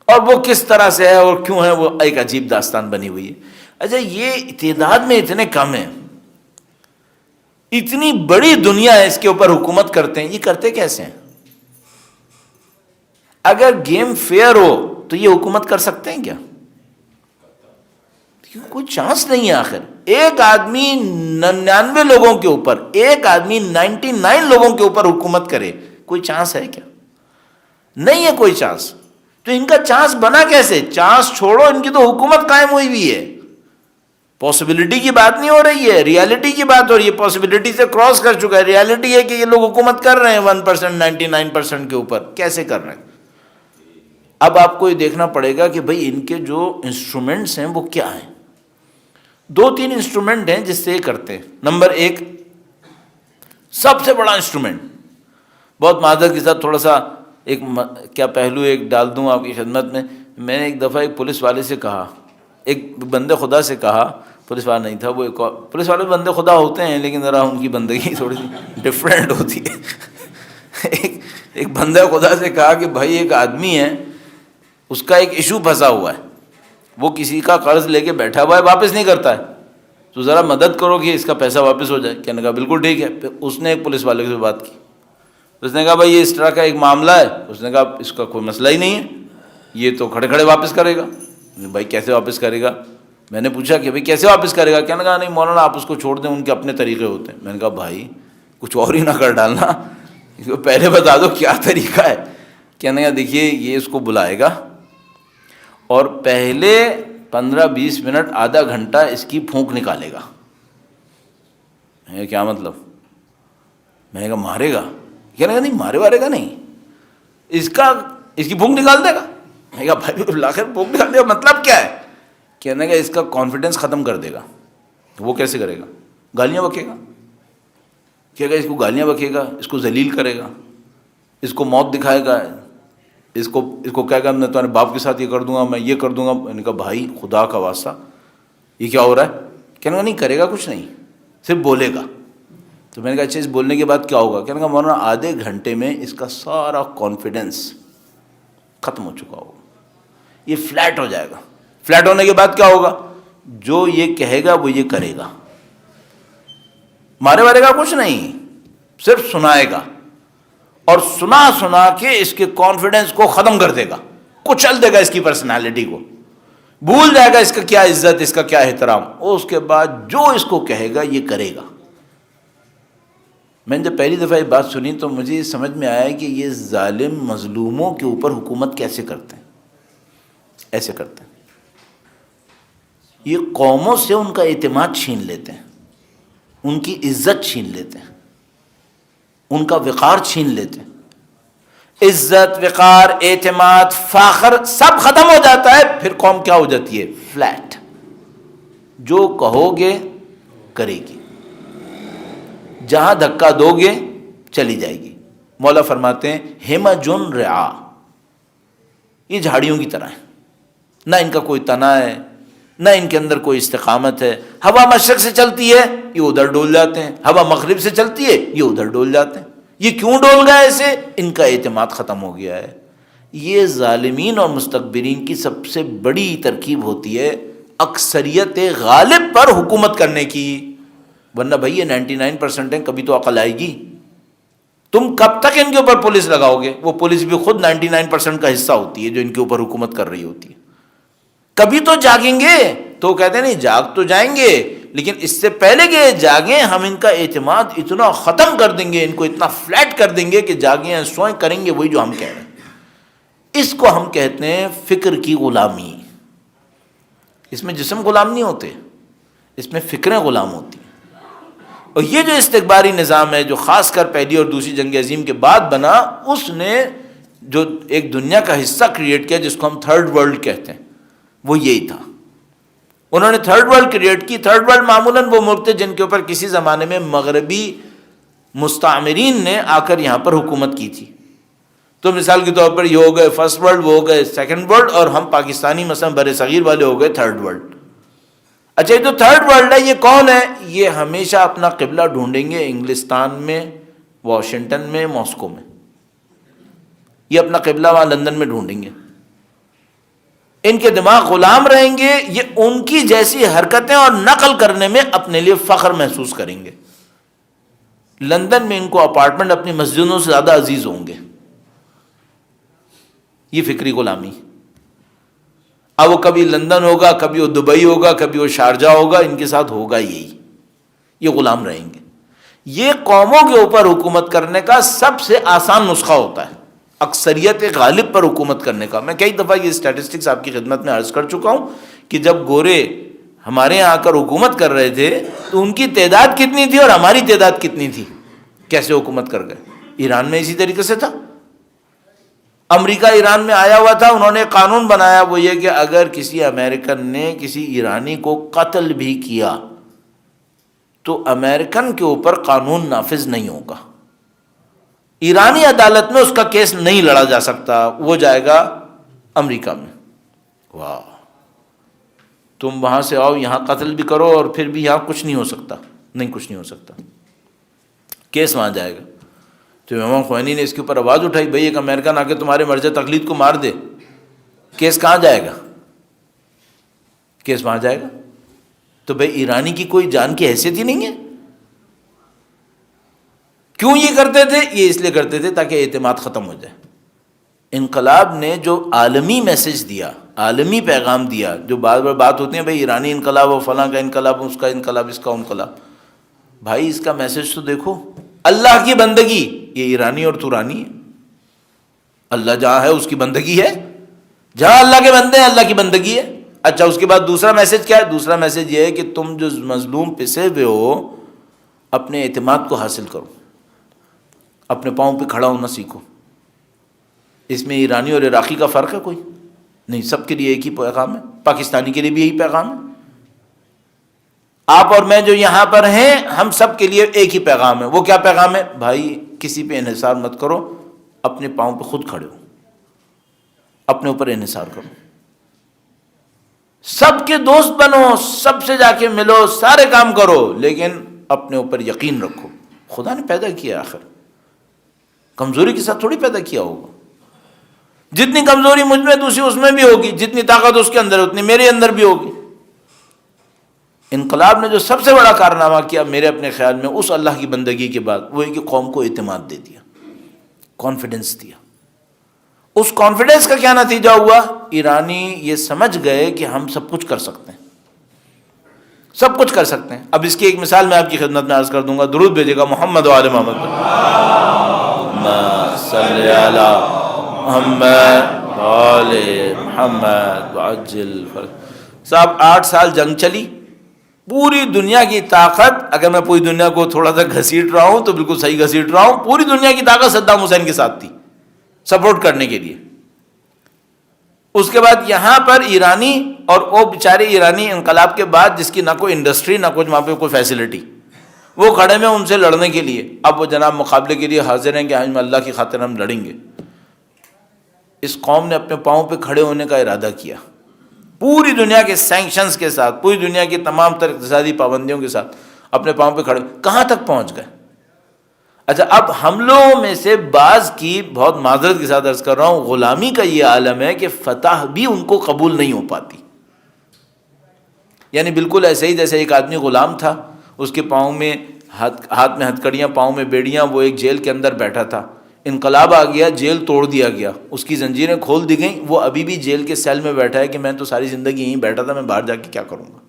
اور وہ کس طرح سے ہے اور کیوں ہے وہ ایک عجیب داستان بنی ہوئی ہے. اچھا یہ تعداد میں اتنے کم ہیں، اتنی بڑی دنیا ہے اس کے اوپر حکومت کرتے ہیں، یہ کرتے کیسے ہیں؟ اگر گیم فیئر ہو تو یہ حکومت کر سکتے ہیں کیا؟ کوئی چانس نہیں ہے. آخر ایک آدمی 99 لوگوں کے اوپر، ایک آدمی 99 لوگوں کے اوپر حکومت کرے، کوئی چانس ہے کیا؟ نہیں ہے کوئی چانس. تو ان کا چانس بنا کیسے؟ چانس چھوڑو، ان کی تو حکومت قائم ہوئی بھی ہے. پاسبلٹی کی بات نہیں ہو رہی ہے، ریالٹی کی بات ہو رہی ہے. پاسبلٹی سے کراس کر چکا ہے. ریالٹی ہے کہ یہ لوگ حکومت کر رہے ہیں 1%، 99% کے اوپر. کیسے کر رہے ہیں؟ اب آپ کو یہ دیکھنا پڑے گا کہ بھئی ان کے جو انسٹرومنٹس ہیں وہ کیا ہیں. 2-3 انسٹرومنٹ ہیں جس سے یہ کرتے ہیں. نمبر 1، سب سے بڑا انسٹرومنٹ، بہت معذرت کے ساتھ تھوڑا سا ایک کیا پہلو ایک ڈال دوں آپ کی خدمت میں. میں نے ایک دفعہ ایک پولیس والے سے کہا، ایک بندے خدا سے کہا، پولیس والا نہیں تھا وہ، ایک پولیس والے بندے خدا ہوتے ہیں لیکن ذرا ان کی بندگی تھوڑی سی ڈفرینٹ ہوتی ہے. ایک بندہ خدا سے کہا کہ بھائی ایک آدمی ہے، اس کا ایک ایشو پھنسا ہوا ہے، وہ کسی کا قرض لے کے بیٹھا ہوا ہے، واپس نہیں کرتا ہے، تو ذرا مدد کرو کہ اس کا پیسہ واپس ہو جائے. کہنے کہا بالکل ٹھیک ہے. پھر اس نے ایک پولیس والے سے بات کی، اس نے کہا بھائی یہ اس طرح کا ایک معاملہ ہے. اس نے کہا اس کا کوئی مسئلہ ہی نہیں ہے، یہ تو کھڑے کھڑے واپس کرے گا. بھائی کیسے واپس کرے گا؟ میں نے پوچھا کہ بھائی کیسے واپس کرے گا؟ کہنے کہا نہیں مولانا آپ اس کو چھوڑ دیں، ان کے اپنے طریقے ہوتے ہیں. میں نے کہا بھائی کچھ اور ہی نہ کر ڈالنا، پہلے بتا دو کیا طریقہ ہے. کہنے کہا دیکھیے یہ اس کو بلائے گا اور پہلے 15-20 منٹ آدھا گھنٹہ اس کی پھونک نکالے گا. میں نے کیا مطلب؟ میں نے کہا مارے گا؟ کہنے کہا نہیں مارے گا نہیں، اس کی پھونک نکال دے گا. میں نے کہا بھائی آخر پھونک نکال دے گا مطلب کیا ہے؟ کہنے کا اس کا کانفیڈنس ختم کر دے گا. وہ کیسے کرے گا؟ گالیاں بکے گا. کہے گا اس کو گالیاں بکے گا، اس کو ذلیل کرے گا، اس کو موت دکھائے گا، اس کو کہے گا میں تمہارے باپ کے ساتھ یہ کر دوں گا، میں یہ کر دوں گا. میں نے کہا بھائی خدا کا واسطہ یہ کیا ہو رہا ہے؟ کہنے کا نہیں کرے گا کچھ نہیں، صرف بولے گا. تو میں نے کہا اچھا اس بولنے کے بعد کیا ہوگا؟ کہنے کا مولانا آدھے گھنٹے میں اس کا سارا کانفیڈنس ختم ہو چکا ہوگا، یہ فلیٹ ہو جائے گا. فلیٹ ہونے کے بعد کیا ہوگا؟ جو یہ کہے گا وہ یہ کرے گا، مارے گا کچھ نہیں، صرف سنائے گا، اور سنا کے اس کے کانفیڈنس کو ختم کر دے گا، کچل دے گا اس کی پرسنالٹی کو، بھول جائے گا اس کا کیا عزت، اس کا کیا احترام. اور اس کے بعد جو اس کو کہے گا یہ کرے گا. میں نے جب پہلی دفعہ یہ بات سنی تو مجھے یہ سمجھ میں آیا کہ یہ ظالم مظلوموں کے اوپر حکومت کیسے کرتے ہیں. ایسے کرتے ہیں، یہ قوموں سے ان کا اعتماد چھین لیتے ہیں، ان کی عزت چھین لیتے ہیں، ان کا وقار چھین لیتے ہیں. عزت، وقار، اعتماد، فخر سب ختم ہو جاتا ہے. پھر قوم کیا ہو جاتی ہے؟ فلیٹ. جو کہو گے کرے گی، جہاں دھکا دو گے چلی جائے گی. مولا فرماتے ہیں ہمجن رعا، یہ جھاڑیوں کی طرح ہیں، نہ ان کا کوئی تنا ہے، نہ ان کے اندر کوئی استقامت ہے. ہوا مشرق سے چلتی ہے یہ ادھر ڈول جاتے ہیں، ہوا مغرب سے چلتی ہے یہ ادھر ڈول جاتے ہیں. یہ کیوں ڈول گئے ایسے؟ ان کا اعتماد ختم ہو گیا ہے. یہ ظالمین اور مستکبرین کی سب سے بڑی ترکیب ہوتی ہے اکثریت غالب پر حکومت کرنے کی. ورنہ بھائی یہ 99% ہیں، کبھی تو عقل آئے گی. تم کب تک ان کے اوپر پولیس لگاؤ گے؟ وہ پولیس بھی خود 99% کا حصہ ہوتی ہے جو ان کے اوپر حکومت کر رہی ہوتی ہے. کبھی تو جاگیں گے. تو کہتے ہیں نہیں جاگ تو جائیں گے، لیکن اس سے پہلے کہ جاگیں ہم ان کا اعتماد اتنا ختم کر دیں گے، ان کو اتنا فلیٹ کر دیں گے کہ جاگیں سوئیں کریں گے وہی جو ہم کہہ رہے ہیں. اس کو ہم کہتے ہیں فکر کی غلامی. اس میں جسم غلام نہیں ہوتے، اس میں فکریں غلام ہوتی ہیں. اور یہ جو استکباری نظام ہے جو خاص کر پہلی اور دوسری جنگ عظیم کے بعد بنا، اس نے جو ایک دنیا کا حصہ کریٹ کیا جس کو ہم تھرڈ ورلڈ کہتے ہیں، وہ یہی تھا. انہوں نے تھرڈ ورلڈ کریٹ کی. تھرڈ ورلڈ معمولاً وہ ملک تھے جن کے اوپر کسی زمانے میں مغربی مستعمرین نے آ کر یہاں پر حکومت کی تھی. تو مثال کے طور پر یہ ہو گئے فرسٹ ورلڈ، وہ ہو گئے سیکنڈ ورلڈ، اور ہم پاکستانی مثلا بر صغیر والے ہو گئے تھرڈ ورلڈ. اچھا یہ تو تھرڈ ورلڈ ہے، یہ کون ہے؟ یہ ہمیشہ اپنا قبلہ ڈھونڈیں گے انگلستان میں، واشنگٹن میں، ماسکو میں. یہ اپنا قبلہ وہاں لندن میں ڈھونڈیں گے. ان کے دماغ غلام رہیں گے، یہ ان کی جیسی حرکتیں اور نقل کرنے میں اپنے لیے فخر محسوس کریں گے۔ لندن میں ان کو اپارٹمنٹ اپنی مسجدوں سے زیادہ عزیز ہوں گے۔ یہ فکری غلامی۔ اب وہ کبھی لندن ہوگا، کبھی وہ دبئی ہوگا، کبھی وہ شارجہ ہوگا، ان کے ساتھ ہوگا یہی، یہ غلام رہیں گے۔ یہ قوموں کے اوپر حکومت کرنے کا سب سے آسان نسخہ ہوتا ہے، اکثریت غالب پر حکومت کرنے کا۔ میں کئی دفعہ یہ اسٹیٹسٹکس آپ کی خدمت میں عرض کر چکا ہوں کہ جب گورے ہمارے یہاں آ کر حکومت کر رہے تھے تو ان کی تعداد کتنی تھی اور ہماری تعداد کتنی تھی، کیسے حکومت کر گئے۔ ایران میں اسی طریقے سے تھا، امریکہ ایران میں آیا ہوا تھا، انہوں نے قانون بنایا، وہ یہ کہ اگر کسی امریکن نے کسی ایرانی کو قتل بھی کیا تو امریکن کے اوپر قانون نافذ نہیں ہوگا، ایرانی عدالت میں اس کا کیس نہیں لڑا جا سکتا، وہ جائے گا امریکہ میں۔ واہ، تم وہاں سے آؤ، یہاں قتل بھی کرو اور پھر بھی یہاں کچھ نہیں ہو سکتا، نہیں کچھ نہیں ہو سکتا، کیس وہاں جائے گا۔ تو امام خمینی نے اس کے اوپر آواز اٹھائی، بھئی ایک امریکن آ کے تمہارے مرجع تقلید کو مار دے، کیس کہاں جائے گا؟ کیس وہاں جائے گا۔ تو بھئی ایرانی کی کوئی جان کی حیثیت ہی نہیں ہے۔ کیوں یہ کرتے تھے؟ یہ اس لیے کرتے تھے تاکہ اعتماد ختم ہو جائے۔ انقلاب نے جو عالمی میسج دیا، عالمی پیغام دیا، جو بار بار بات ہوتی ہے بھئی ایرانی انقلاب اور فلاں کا انقلاب، اس کا انقلاب، اس کا انقلاب، بھائی اس کا میسج تو دیکھو، اللہ کی بندگی، یہ ایرانی اور تورانی ہے۔ اللہ جہاں ہے اس کی بندگی ہے، جہاں اللہ کے بندے ہیں اللہ کی بندگی ہے۔ اچھا، اس کے بعد دوسرا میسج کیا ہے؟ دوسرا میسج یہ ہے کہ تم جو مظلوم پسے ہوئے ہو اپنے اعتماد کو حاصل کرو، اپنے پاؤں پہ کھڑا ہونا سیکھو۔ اس میں ایرانی اور عراقی کا فرق ہے کوئی نہیں، سب کے لیے ایک ہی پیغام ہے، پاکستانی کے لیے بھی یہی پیغام ہے، آپ اور میں جو یہاں پر ہیں ہم سب کے لیے ایک ہی پیغام ہے۔ وہ کیا پیغام ہے؟ بھائی کسی پہ انحصار مت کرو، اپنے پاؤں پہ خود کھڑے ہو، اپنے اوپر انحصار کرو، سب کے دوست بنو، سب سے جا کے ملو، سارے کام کرو، لیکن اپنے اوپر یقین رکھو۔ خدا نے پیدا کیا آخر کمزوری کے ساتھ تھوڑی پیدا کیا ہوگا۔ جتنی کمزوری مجھ میں دوسری اس میں بھی ہوگی، جتنی طاقت اس کے اندر اتنی میرے اندر بھی ہوگی۔ انقلاب نے جو سب سے بڑا کارنامہ کیا میرے اپنے خیال میں اس اللہ کی بندگی کے بعد، وہ ہے کہ قوم کو اعتماد دے دیا، کانفیڈنس دیا۔ اس کانفیڈنس کا کیا نتیجہ ہوا؟ ایرانی یہ سمجھ گئے کہ ہم سب کچھ کر سکتے ہیں، سب کچھ کر سکتے ہیں۔ اب اس کی ایک مثال میں آپ کی خدمت میں عرض کر دوں گا، درود بھیجے گا محمد و آل محمد، صلی علی محمد و آل محمد وعجل فرج۔ صاحب 8 سال جنگ چلی، پوری دنیا کی طاقت، اگر میں پوری دنیا کو تھوڑا سا گھسیٹ رہا ہوں تو بالکل صحیح گھسیٹ رہا ہوں، پوری دنیا کی طاقت صدام حسین کے ساتھ تھی سپورٹ کرنے کے لیے۔ اس کے بعد یہاں پر ایرانی، اور وہ بیچارے ایرانی انقلاب کے بعد جس کی نہ کوئی انڈسٹری نہ کچھ وہاں پہ کوئی فیسلٹی، وہ کھڑے میں ان سے لڑنے کے لیے۔ اب وہ جناب مقابلے کے لیے حاضر ہیں کہ ہم اللہ کی خاطر ہم لڑیں گے۔ اس قوم نے اپنے پاؤں پہ کھڑے ہونے کا ارادہ کیا، پوری دنیا کے سینکشنز کے ساتھ، پوری دنیا کی تمام تر اقتصادی پابندیوں کے ساتھ اپنے پاؤں پہ کھڑے، کہاں تک پہنچ گئے؟ اچھا، اب ہم لوگوں میں سے بعض کی، بہت معذرت کے ساتھ عرض کر رہا ہوں، غلامی کا یہ عالم ہے کہ فتح بھی ان کو قبول نہیں ہو پاتی۔ یعنی بالکل ایسے ہی جیسے ایک آدمی غلام تھا، اس کے پاؤں میں ہاتھ میں ہتھکڑیاں، پاؤں میں بیڑیاں، وہ ایک جیل کے اندر بیٹھا تھا، انقلاب آ گیا، جیل توڑ دیا گیا، اس کی زنجیریں کھول دی گئیں، وہ ابھی بھی جیل کے سیل میں بیٹھا ہے کہ میں تو ساری زندگی یہیں بیٹھا تھا، میں باہر جا کے کیا کروں گا۔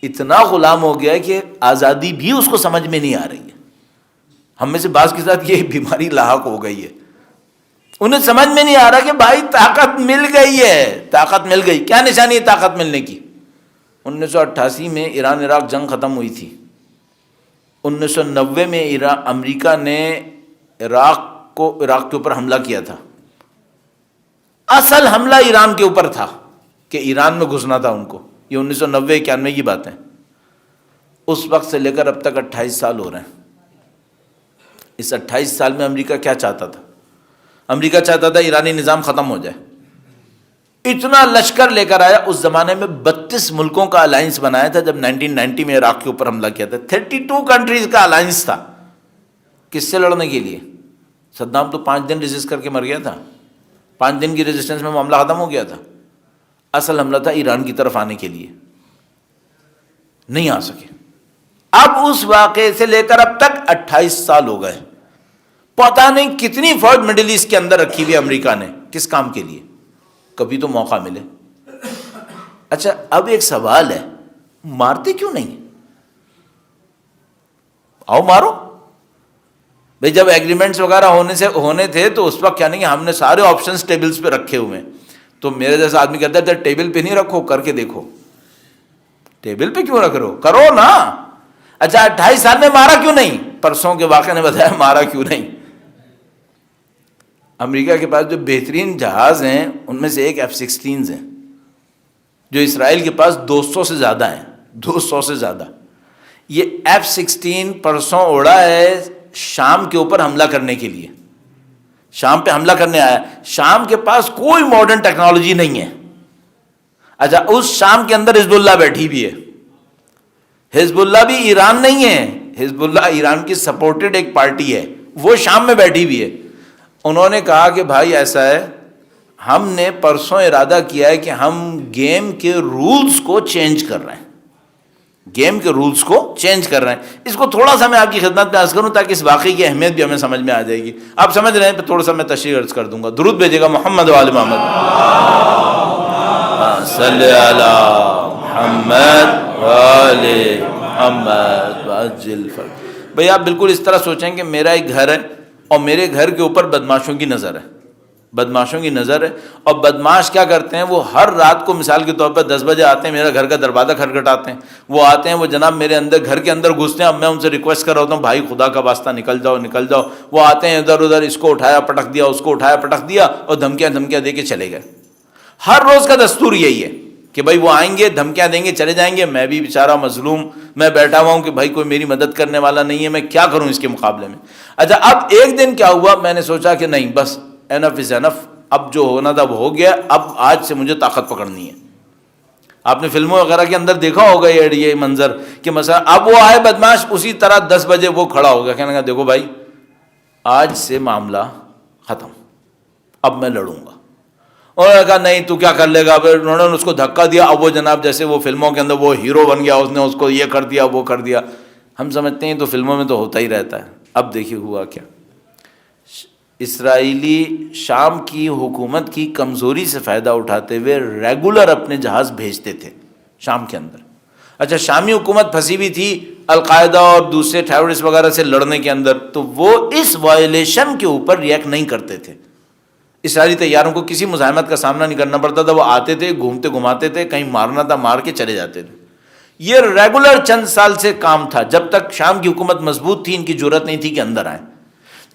اتنا غلام ہو گیا کہ آزادی بھی اس کو سمجھ میں نہیں آ رہی ہے۔ ہم میں سے بعض کے ساتھ یہ بیماری لاحق ہو گئی ہے، انہیں سمجھ میں نہیں آ رہا کہ بھائی طاقت مل گئی ہے، طاقت مل گئی۔ کیا نشانی ہے طاقت ملنے کی؟ 1988 میں ایران عراق جنگ ختم ہوئی تھی، 1990 میں امریکہ نے عراق کے اوپر حملہ کیا تھا۔ اصل حملہ ایران کے اوپر تھا کہ ایران میں گھسنا تھا ان کو، یہ 1990-91 کی بات ہے۔ اس وقت سے لے کر اب تک 28 سال ہو رہے ہیں۔ اس 28 سال میں امریکہ کیا چاہتا تھا؟ امریکہ چاہتا تھا ایرانی نظام ختم ہو جائے، اتنا لشکر لے کر آیا۔ اس زمانے میں 32 ملکوں کا الائنس بنایا تھا جب 1990 میں عراق کے اوپر حملہ کیا تھا۔ 32 کنٹریز کا الائنس تھا، کس سے لڑنے کے لیے؟ صدام تو 5 دن ریزسٹ کر کے مر گیا تھا، 5 دن کی ریزسٹنس میں معاملہ ختم ہو گیا تھا. اصل حملہ تھا ایران کی طرف آنے کے لیے, نہیں آ سکے. اب اس واقعے سے لے کر اب تک 28 سال ہو گئے, پتہ نہیں کتنی فوج مڈل ایسٹ کے اندر رکھی ہوئی امریکہ نے, کس کام کے لیے؟ کبھی تو موقع ملے. اچھا اب ایک سوال ہے, مارتے کیوں نہیں؟ آؤ مارو بھئی. جب ایگریمنٹس وغیرہ ہونے تھے تو اس وقت کیا نہیں, ہم نے سارے آپشنز ٹیبلز پہ رکھے ہوئے ہیں. تو میرے جیسا آدمی کہتا ہے ٹیبل پہ نہیں رکھو, کر کے دیکھو. ٹیبل پہ کیوں رکھ رہے ہو, کرو نا. اچھا 28 سال میں مارا کیوں نہیں؟ پرسوں کے واقعے نے بتایا مارا کیوں نہیں. امریکہ کے پاس جو بہترین جہاز ہیں ان میں سے ایک F-16 ہیں, جو اسرائیل کے پاس 200 سے زیادہ ہیں, 200 سے زیادہ. یہ F-16 پرسوں اڑا ہے شام کے اوپر حملہ کرنے کے لیے, شام پہ حملہ کرنے آیا. شام کے پاس کوئی ماڈرن ٹیکنالوجی نہیں ہے. اچھا اس شام کے اندر حزب اللہ بیٹھی بھی ہے. حزب اللہ بھی ایران نہیں ہے, حزب اللہ ایران کی سپورٹڈ ایک پارٹی ہے, وہ شام میں بیٹھی بھی ہے. انہوں نے کہا کہ بھائی ایسا ہے, ہم نے پرسوں ارادہ کیا ہے کہ ہم گیم کے رولز کو چینج کر رہے ہیں, گیم کے رولز کو چینج کر رہے ہیں. اس کو تھوڑا سا میں آپ کی خدمت میں عرض کروں تاکہ اس واقعے کی اہمیت بھی ہمیں سمجھ میں آ جائے گی. آپ سمجھ رہے ہیں, پھر تھوڑا سا میں تشریح عرض کر دوں گا. درود بھیجے گا محمد و آل محمد, صلی علی محمد و آل محمد وعجل فرج. بھئی آپ بالکل اس طرح سوچیں کہ میرا ایک گھر ہے اور میرے گھر کے اوپر بدماشوں کی نظر ہے, بدماشوں کی نظر ہے. اور بدماش کیا کرتے ہیں, وہ ہر رات کو مثال کے طور پر 10 بجے آتے ہیں, میرا گھر کا دروازہ کھٹکھٹاتے ہیں. وہ آتے ہیں, وہ جناب میرے اندر گھر کے اندر گھستے ہیں. اب میں ان سے ریکویسٹ کر رہا ہوتا ہوں بھائی خدا کا واسطہ نکل جاؤ نکل جاؤ. وہ آتے ہیں ادھر ادھر, اس کو اٹھایا پٹک دیا, اس کو اٹھایا پٹک دیا, اور دھمکیاں دے کے چلے گئے. ہر روز کا دستور یہی ہے کہ بھائی وہ آئیں گے, دھمکیاں دیں گے, چلے جائیں گے. میں بھی بیچارہ مظلوم میں بیٹھا ہوا ہوں کہ بھائی کوئی میری مدد کرنے والا نہیں ہے, میں کیا کروں اس کے مقابلے میں. اچھا اب ایک دن کیا ہوا, میں نے سوچا کہ نہیں بس انف از انف, اب جو ہونا تھا وہ ہو گیا, اب آج سے مجھے طاقت پکڑنی ہے. آپ نے فلموں وغیرہ کے اندر دیکھا ہوگا یہ منظر کہ مثلا اب وہ آئے بدماش, اسی طرح 10 بجے وہ کھڑا ہوگا, کہنے لگا دیکھو بھائی آج سے معاملہ ختم, اب میں لڑوں گا. انہوں نے کہا نہیں تو کیا کر لے گا. پھر انہوں نے اس کو دھکا دیا. اب وہ جناب جیسے وہ فلموں کے اندر وہ ہیرو بن گیا, اس نے اس کو یہ کر دیا وہ کر دیا. ہم سمجھتے ہیں تو فلموں میں تو ہوتا ہی رہتا ہے. اب دیکھیے ہوا کیا, اسرائیلی شام کی حکومت کی کمزوری سے فائدہ اٹھاتے ہوئے ریگولر اپنے جہاز بھیجتے تھے شام کے اندر. اچھا شامی حکومت پھنسی ہوئی تھی القاعدہ اور دوسرے ٹیررسٹ وغیرہ سے لڑنے کے اندر, تو وہ اس وائلیشن کے اوپر ریئیکٹ نہیں کرتے تھے. اسرائیلی طیاروں کو کسی مزاحمت کا سامنا نہیں کرنا پڑتا تھا. وہ آتے تھے, گھومتے گھماتے تھے, کہیں مارنا تھا مار کے چلے جاتے تھے. یہ ریگولر چند سال سے کام تھا, جب تک شام کی حکومت مضبوط تھی ان کی جرأت نہیں تھی کہ اندر آئیں.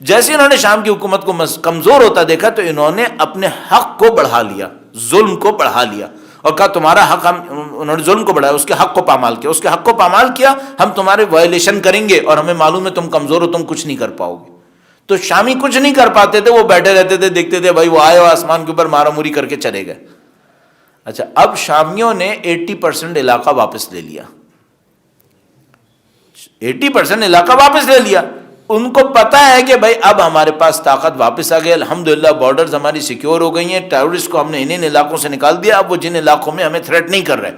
جیسے انہوں نے شام کی حکومت کو کمزور ہوتا دیکھا تو انہوں نے اپنے حق کو بڑھا لیا, ظلم کو بڑھا لیا, اور کہا تمہارا حق ہم, انہوں نے ظلم کو بڑھایا, اس کے حق کو پامال کیا, اس کے حق کو پامال کیا, ہم تمہارے وائلیشن کریں گے, اور ہمیں معلوم ہے تم کمزور ہو, تم کچھ نہیں کر پاؤ گے. تو شامی کچھ نہیں کر پاتے تھے, وہ بیٹھے رہتے تھے, دیکھتے تھے بھائی وہ آئے اور آسمان کے اوپر مارا موری کر کے چلے گئے. اچھا اب شامیوں نے 80% علاقہ واپس لے لیا, 80% علاقہ واپس لے لیا. ان کو پتا ہے کہ بھائی اب ہمارے پاس طاقت واپس آ گئی, الحمدللہ بارڈرز ہماری سیکیور ہو گئی ہیں, ٹیررسٹ کو ہم نے ان علاقوں سے نکال دیا, اب وہ جن علاقوں میں ہمیں تھریٹ نہیں کر رہے.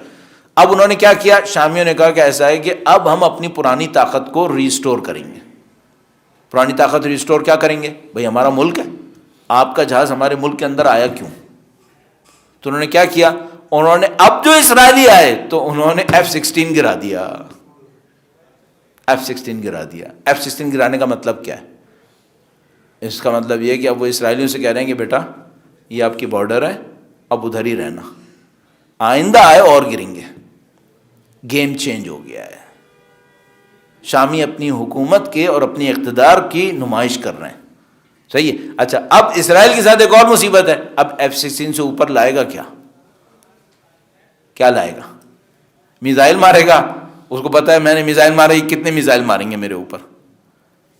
اب انہوں نے کیا کیا, شامیوں نے کہا کہ ایسا ہے کہ اب ہم اپنی پرانی طاقت کو ریسٹور کریں گے. پرانی طاقت ریسٹور کیا کریں گے, بھائی ہمارا ملک ہے, آپ کا جہاز ہمارے ملک کے اندر آیا کیوں. تو انہوں نے کیا کیا, انہوں نے اب جو اسرائیلی آئے تو انہوں نے F-16 گرا دیا, F-16 گرا دیا. F-16 گرانے کا مطلب کیا ہے, اس کا مطلب یہ ہے کہ اب وہ اسرائیلیوں سے کہہ رہے ہیں کہ بیٹا یہ آپ کی بارڈر ہے, اب ادھر ہی رہنا, آئندہ آئے اور گریں گے. گیم چینج ہو گیا ہے. شامی اپنی حکومت کے اور اپنی اقتدار کی نمائش کر رہے ہیں. صحیح ہے. اچھا اب اسرائیل کے ساتھ ایک اور مصیبت ہے, اب F-16 سے اوپر لائے گا کیا لائے گا, میزائل مارے گا. اس کو پتا ہے میں نے میزائل مارے, کتنے میزائل ماریں گے میرے اوپر.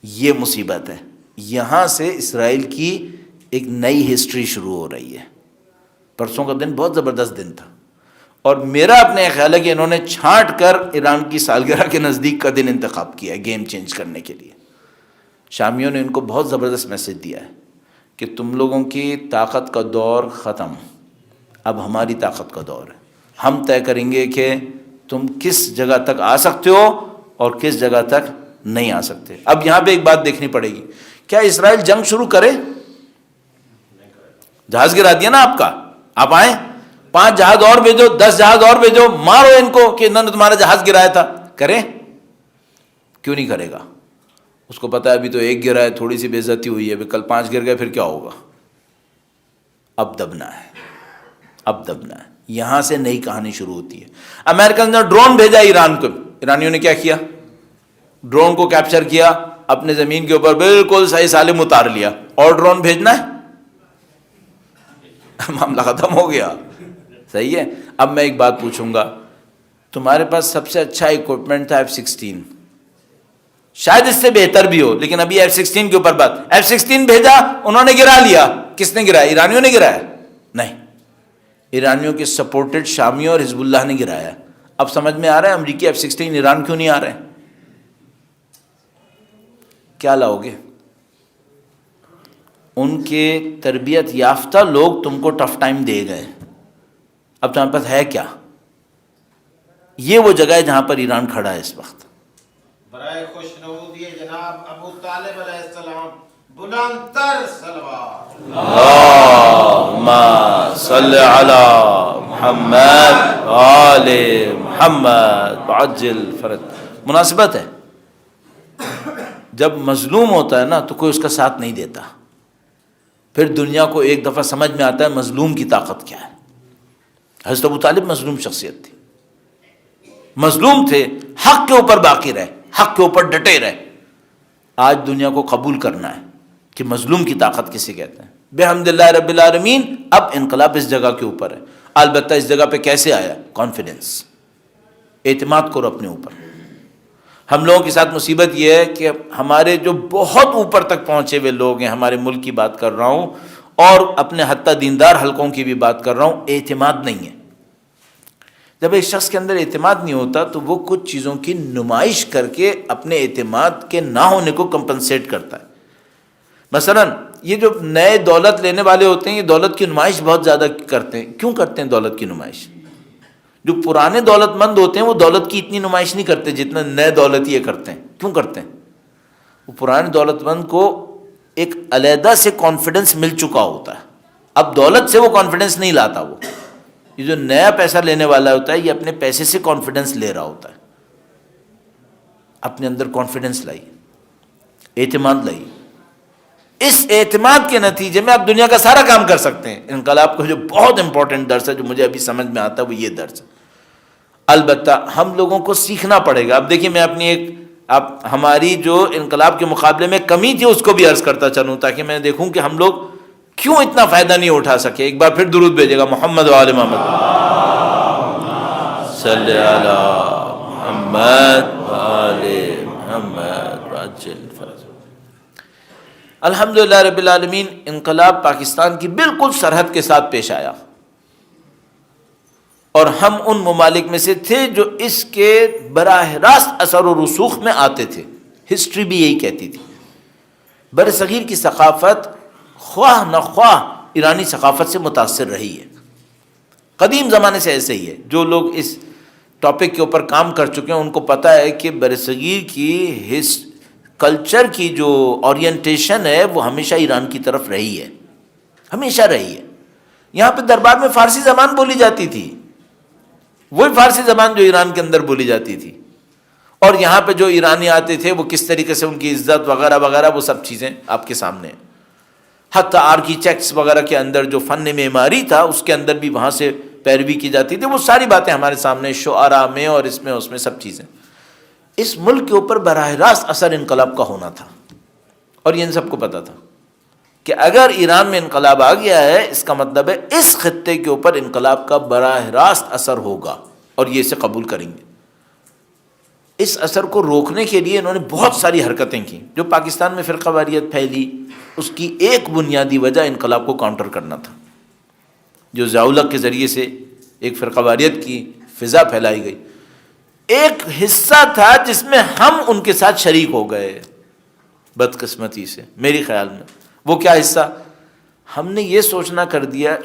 یہ مصیبت ہے. یہاں سے اسرائیل کی ایک نئی ہسٹری شروع ہو رہی ہے. پرسوں کا دن بہت زبردست دن تھا, اور میرا اپنے خیال ہے کہ انہوں نے چھانٹ کر ایران کی سالگرہ کے نزدیک کا دن انتخاب کیا ہے گیم چینج کرنے کے لیے. شامیوں نے ان کو بہت زبردست میسج دیا ہے کہ تم لوگوں کی طاقت کا دور ختم، اب ہماری طاقت کا دور ہے، ہم طے کریں گے کہ تم کس جگہ تک آ سکتے ہو اور کس جگہ تک نہیں آ سکتے۔ اب یہاں پہ ایک بات دیکھنی پڑے گی، کیا اسرائیل جنگ شروع کرے؟ جہاز گرا دیا نا آپ کا، آپ آئیں 5 جہاز اور بھیجو، 10 جہاز اور بھیجو، مارو ان کو کہ انہوں نے تمہارا جہاز گرایا تھا، کریں؟ کیوں نہیں کرے گا؟ اس کو پتا ہے ابھی تو ایک گرا ہے، تھوڑی سی بے عزتی ہوئی ہے، ابھی کل 5 گر گئے پھر کیا ہوگا؟ اب دبنا ہے، اب دبنا ہے۔ یہاں سے نئی کہانی شروع ہوتی ہے۔ امریکن نے ڈرون بھیجا ایران کو، ایرانیوں نے کیا کیا؟ ڈرون کو کیپچر کیا، اپنے زمین کے اوپر بالکل صحیح سالم اتار لیا، اور ڈرون بھیجنا ہے، معاملہ ختم ہو گیا۔ صحیح ہے۔ اب میں ایک بات پوچھوں گا، تمہارے پاس سب سے اچھا اکوپمنٹ تھا F-16، شاید اس سے بہتر بھی ہو، لیکن ابھی F-16 کے اوپر بات، F-16 بھیجا، انہوں نے گرا لیا، کس نے گرایا؟ ایرانیوں نے گرایا؟ نہیں، ایرانیوں کے سپورٹڈ شامیوں اور حزب اللہ نے گرایا۔ اب سمجھ میں آ رہا ہے امریکی F-16 ایران کیوں نہیں آ رہے ہیں؟ کیا لاؤ گے؟ ان کے تربیت یافتہ لوگ تم کو ٹف ٹائم دے گئے، اب تمہارے پاس ہے کیا؟ یہ وہ جگہ ہے جہاں پر ایران کھڑا ہے اس وقت۔ برائے خوش نمودی جناب ابو طالب علیہ السلام، بلند تر صلوات۔ اللہم صلی علی محمد آل محمد عجل فرج۔ مناسبت ہے، جب مظلوم ہوتا ہے نا تو کوئی اس کا ساتھ نہیں دیتا، پھر دنیا کو ایک دفعہ سمجھ میں آتا ہے مظلوم کی طاقت کیا ہے۔ حضرت ابو طالب مظلوم شخصیت تھی، مظلوم تھے، حق کے اوپر باقی رہے، حق کے اوپر ڈٹے رہے۔ آج دنیا کو قبول کرنا ہے کہ مظلوم کی طاقت کسے کہتے ہیں۔ بحمد اللہ رب العالمین اب انقلاب اس جگہ کے اوپر ہے، البتہ اس جگہ پہ کیسے آیا؟ کانفیڈنس، اعتماد کرو اپنے اوپر۔ ہم لوگوں کے ساتھ مصیبت یہ ہے کہ ہمارے جو بہت اوپر تک پہنچے ہوئے لوگ ہیں، ہمارے ملک کی بات کر رہا ہوں اور اپنے حتیٰ دیندار حلقوں کی بھی بات کر رہا ہوں، اعتماد نہیں ہے۔ جب ایک شخص کے اندر اعتماد نہیں ہوتا تو وہ کچھ چیزوں کی نمائش کر کے اپنے اعتماد کے نہ ہونے کو کمپنسیٹ کرتا ہے۔ مثلا یہ جو نئے دولت لینے والے ہوتے ہیں، یہ دولت کی نمائش بہت زیادہ کرتے ہیں۔ کیوں کرتے ہیں دولت کی نمائش؟ جو پرانے دولت مند ہوتے ہیں وہ دولت کی اتنی نمائش نہیں کرتے جتنا نئے دولت یہ کرتے ہیں۔ کیوں کرتے ہیں؟ وہ پرانے دولت مند کو ایک علیحدہ سے کانفیڈنس مل چکا ہوتا ہے، اب دولت سے وہ کانفیڈنس نہیں لاتا۔ وہ یہ جو نیا پیسہ لینے والا ہوتا ہے یہ اپنے پیسے سے کانفیڈنس لے رہا ہوتا ہے۔ اپنے اندر کانفیڈنس لائیے، اعتماد لائیے، اس اعتماد کے نتیجے میں آپ دنیا کا سارا کام کر سکتے ہیں۔ انقلاب کا جو بہت امپورٹنٹ درس ہے جو مجھے ابھی سمجھ میں آتا ہے وہ یہ درس ہے۔ البتہ ہم لوگوں کو سیکھنا پڑے گا۔ اب دیکھیے میں اپنی ہماری جو انقلاب کے مقابلے میں کمی تھی اس کو بھی عرض کرتا چلوں تاکہ میں دیکھوں کہ ہم لوگ کیوں اتنا فائدہ نہیں اٹھا سکے۔ ایک بار پھر درود بھیجے گا، محمد و آل محمد صلی علی محمد و آل محمد وعجل فرج۔ الحمدللہ رب العالمین، انقلاب پاکستان کی بالکل سرحد کے ساتھ پیش آیا اور ہم ان ممالک میں سے تھے جو اس کے براہ راست اثر و رسوخ میں آتے تھے۔ ہسٹری بھی یہی کہتی تھی۔ بر صغیر کی ثقافت خواہ نہ خواہ ایرانی ثقافت سے متاثر رہی ہے، قدیم زمانے سے ایسے ہی ہے۔ جو لوگ اس ٹاپک کے اوپر کام کر چکے ہیں ان کو پتہ ہے کہ برصغیر کی کلچر کی جو اورینٹیشن ہے وہ ہمیشہ ایران کی طرف رہی ہے، ہمیشہ رہی ہے۔ یہاں پہ دربار میں فارسی زبان بولی جاتی تھی، وہی فارسی زبان جو ایران کے اندر بولی جاتی تھی، اور یہاں پہ جو ایرانی آتے تھے وہ کس طریقے سے ان کی عزت وغیرہ وغیرہ وہ سب چیزیں آپ کے سامنے ہیں۔ حتیٰ آرکیٹیکٹس وغیرہ کے اندر جو فن معماری تھا اس کے اندر بھی وہاں سے پیروی کی جاتی تھی۔ وہ ساری باتیں ہمارے سامنے، شعراء میں اور اس میں سب چیزیں۔ اس ملک کے اوپر براہ راست اثر انقلاب کا ہونا تھا، اور یہ ان سب کو پتا تھا کہ اگر ایران میں انقلاب آ گیا ہے اس کا مطلب ہے اس خطے کے اوپر انقلاب کا براہ راست اثر ہوگا اور یہ اسے قبول کریں گے۔ اس اثر کو روکنے کے لیے انہوں نے بہت ساری حرکتیں کی۔ جو پاکستان میں فرقہ واریت پھیلی اس کی ایک بنیادی وجہ انقلاب کو کاؤنٹر کرنا تھا۔ جو ضیاء-ال-حق کے ذریعے سے ایک فرقہ واریت کی فضا پھیلائی گئی، ایک حصہ تھا جس میں ہم ان کے ساتھ شریک ہو گئے بدقسمتی سے، میری خیال میں۔ وہ کیا حصہ؟ ہم نے یہ سوچنا